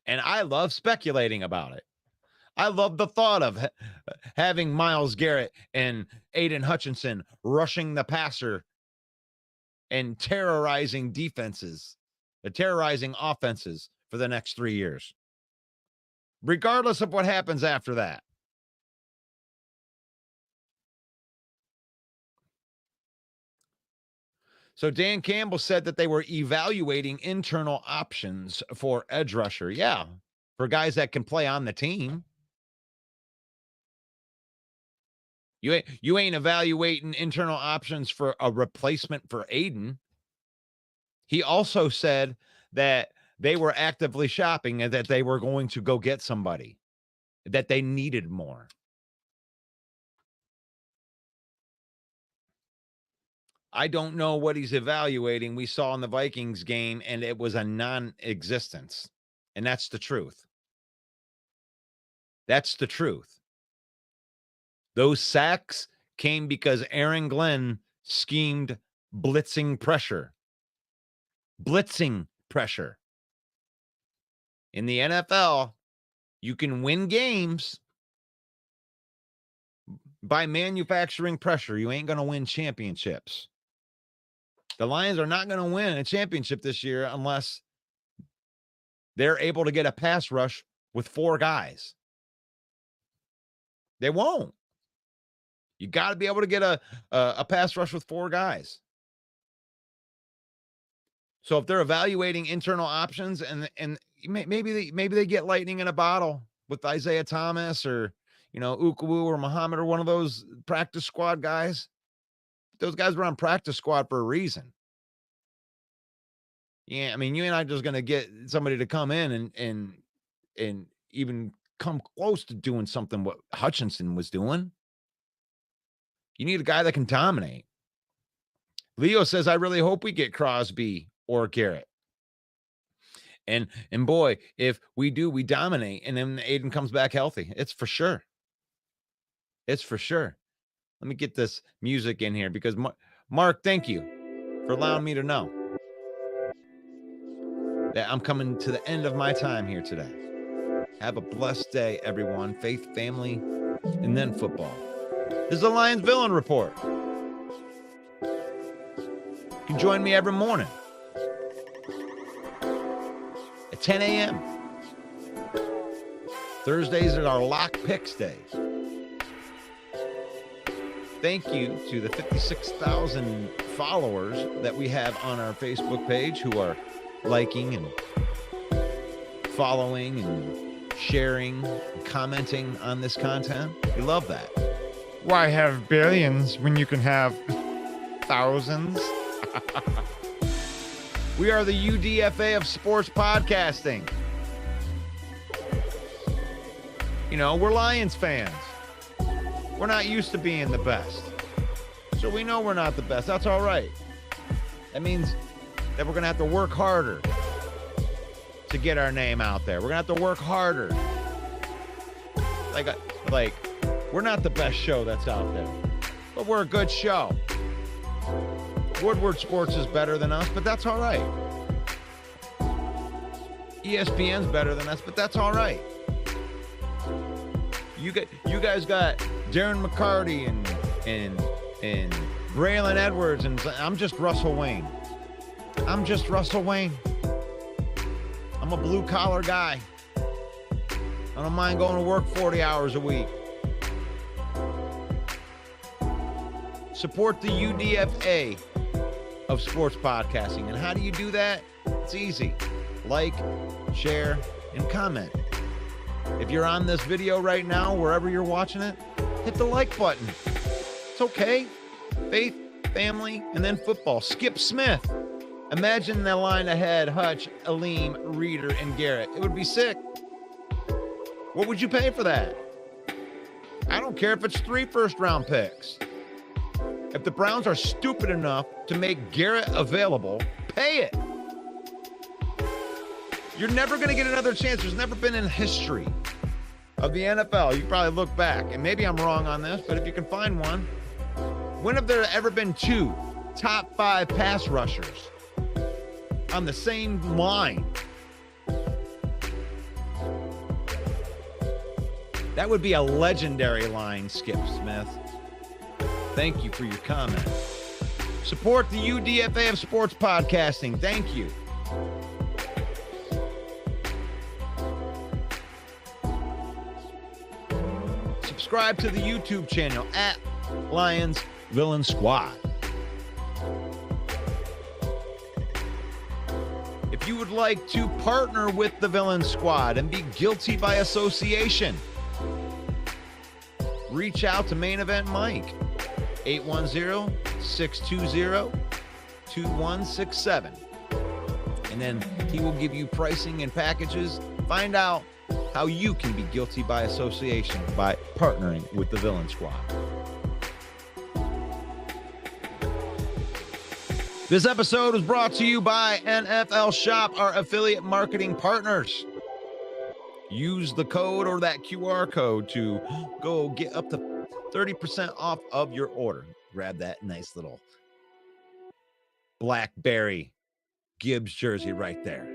And I love speculating about it. I love the thought of having Myles Garrett and Aiden Hutchinson rushing the passer and terrorizing offenses for the next 3 years, regardless of what happens after that. So Dan Campbell said that they were evaluating internal options for edge rusher. Yeah, for guys that can play on the team. You ain't evaluating internal options for a replacement for Aiden. He also said that they were actively shopping and that they were going to go get somebody, that they needed more. I don't know what he's evaluating. We saw in the Vikings game, and it was a non-existence. And that's the truth. That's the truth. Those sacks came because Aaron Glenn schemed blitzing pressure. Blitzing pressure. In the NFL, you can win games by manufacturing pressure. You ain't going to win championships. The Lions are not going to win a championship this year unless they're able to get a pass rush with 4 guys. They won't. You got to be able to get a pass rush with 4 guys. So if they're evaluating internal options and maybe they get lightning in a bottle with Isaiah Thomas or, Ukuwu or Muhammad or one of those practice squad guys. Those guys were on practice squad for a reason. Yeah, I mean, you and I are just going to get somebody to come in and even come close to doing something what Hutchinson was doing. You need a guy that can dominate. Leo says, I really hope we get Crosby or Garrett. And boy, if we do, we dominate. And then Aiden comes back healthy. It's for sure. It's for sure. Let me get this music in here because Mark, thank you for allowing me to know that I'm coming to the end of my time here today. Have a blessed day, everyone. Faith, family, and then football. This is the Lions Villain Report. You can join me every morning at 10 a.m. Thursdays are our Lock Picks days. Thank you to the 56,000 followers that we have on our Facebook page who are liking and following and sharing and commenting on this content. We love that. Why have billions when you can have thousands? We are the UDFA of sports podcasting. We're Lions fans. We're not used to being the best. So we know we're not the best. That's all right. That means that we're going to have to work harder to get our name out there. We're going to have to work harder. Like we're not the best show that's out there, but we're a good show. Woodward Sports is better than us, but that's all right. ESPN's better than us, but that's all right. You guys got Darren McCarty and Braylon Edwards, and I'm just Russell Wayne. I'm a blue collar guy. I don't mind going to work 40 hours a week. Support the UDFA of sports podcasting. And how do you do that? It's easy. Like, share, and comment. If you're on this video right now, wherever you're watching it, hit the like button. It's okay. Faith, family, and then football. Skip Smith. Imagine the line ahead, Hutch, Aleem, Reeder, and Garrett. It would be sick. What would you pay for that? I don't care if it's 3 first-round picks. If the Browns are stupid enough to make Garrett available, pay it. You're never going to get another chance. There's never been in history of the NFL. You probably look back, and maybe I'm wrong on this, but if you can find one, when have there ever been two top 5 pass rushers on the same line? That would be a legendary line, Skip Smith. Thank you for your comment. Support the UDFA of sports podcasting. Thank you. Subscribe to the YouTube channel at Lions Villain Squad. If you would like to partner with the Villain Squad and be guilty by association, reach out to Main Event Mike, 810-620-2167. And then he will give you pricing and packages. Find out how you can be guilty by association by partnering with the Villain Squad. This episode is brought to you by NFL Shop, our affiliate marketing partners. Use the code or that QR code to go get up to 30% off of your order. Grab that nice little Blackberry Gibbs jersey right there.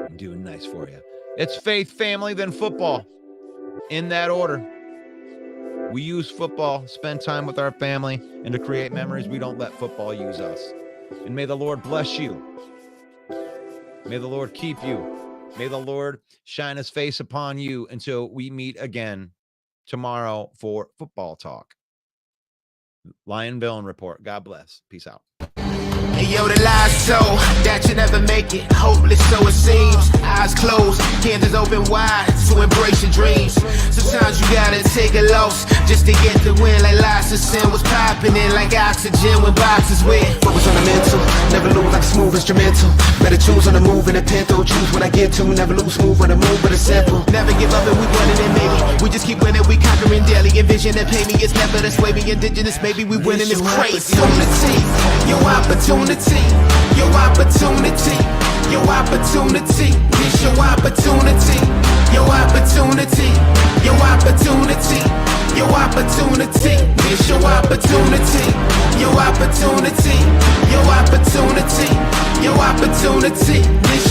I'm doing nice for you. It's faith, family, then football. In that order. We use football, spend time with our family, and to create memories, we don't let football use us. And may the Lord bless you. May the Lord keep you. May the Lord shine his face upon you until we meet again tomorrow for football talk. Lion Villain Report. God bless. Peace out. Hey, yo, the lies so that you never make it. Hopeless, so it seems. Eyes closed, hands open wide to embrace your dreams. Sometimes you gotta take a loss just to get the win. Like lots of sin was popping in like oxygen when boxes wet. Focus on the mental, never lose like a smooth instrumental. Better choose on the move in a pinto. Choose when I get to, never lose smooth on the move, but it's simple. Never give up and we winning it, maybe. We just keep winning, we conquering daily. Envision and pay me, it's never this way. We indigenous, maybe we winning this crazy. Opportunity, your opportunity, your opportunity, your opportunity. It's your opportunity, your opportunity, your opportunity, your opportunity. It's your opportunity, your opportunity, your opportunity, your opportunity. It's your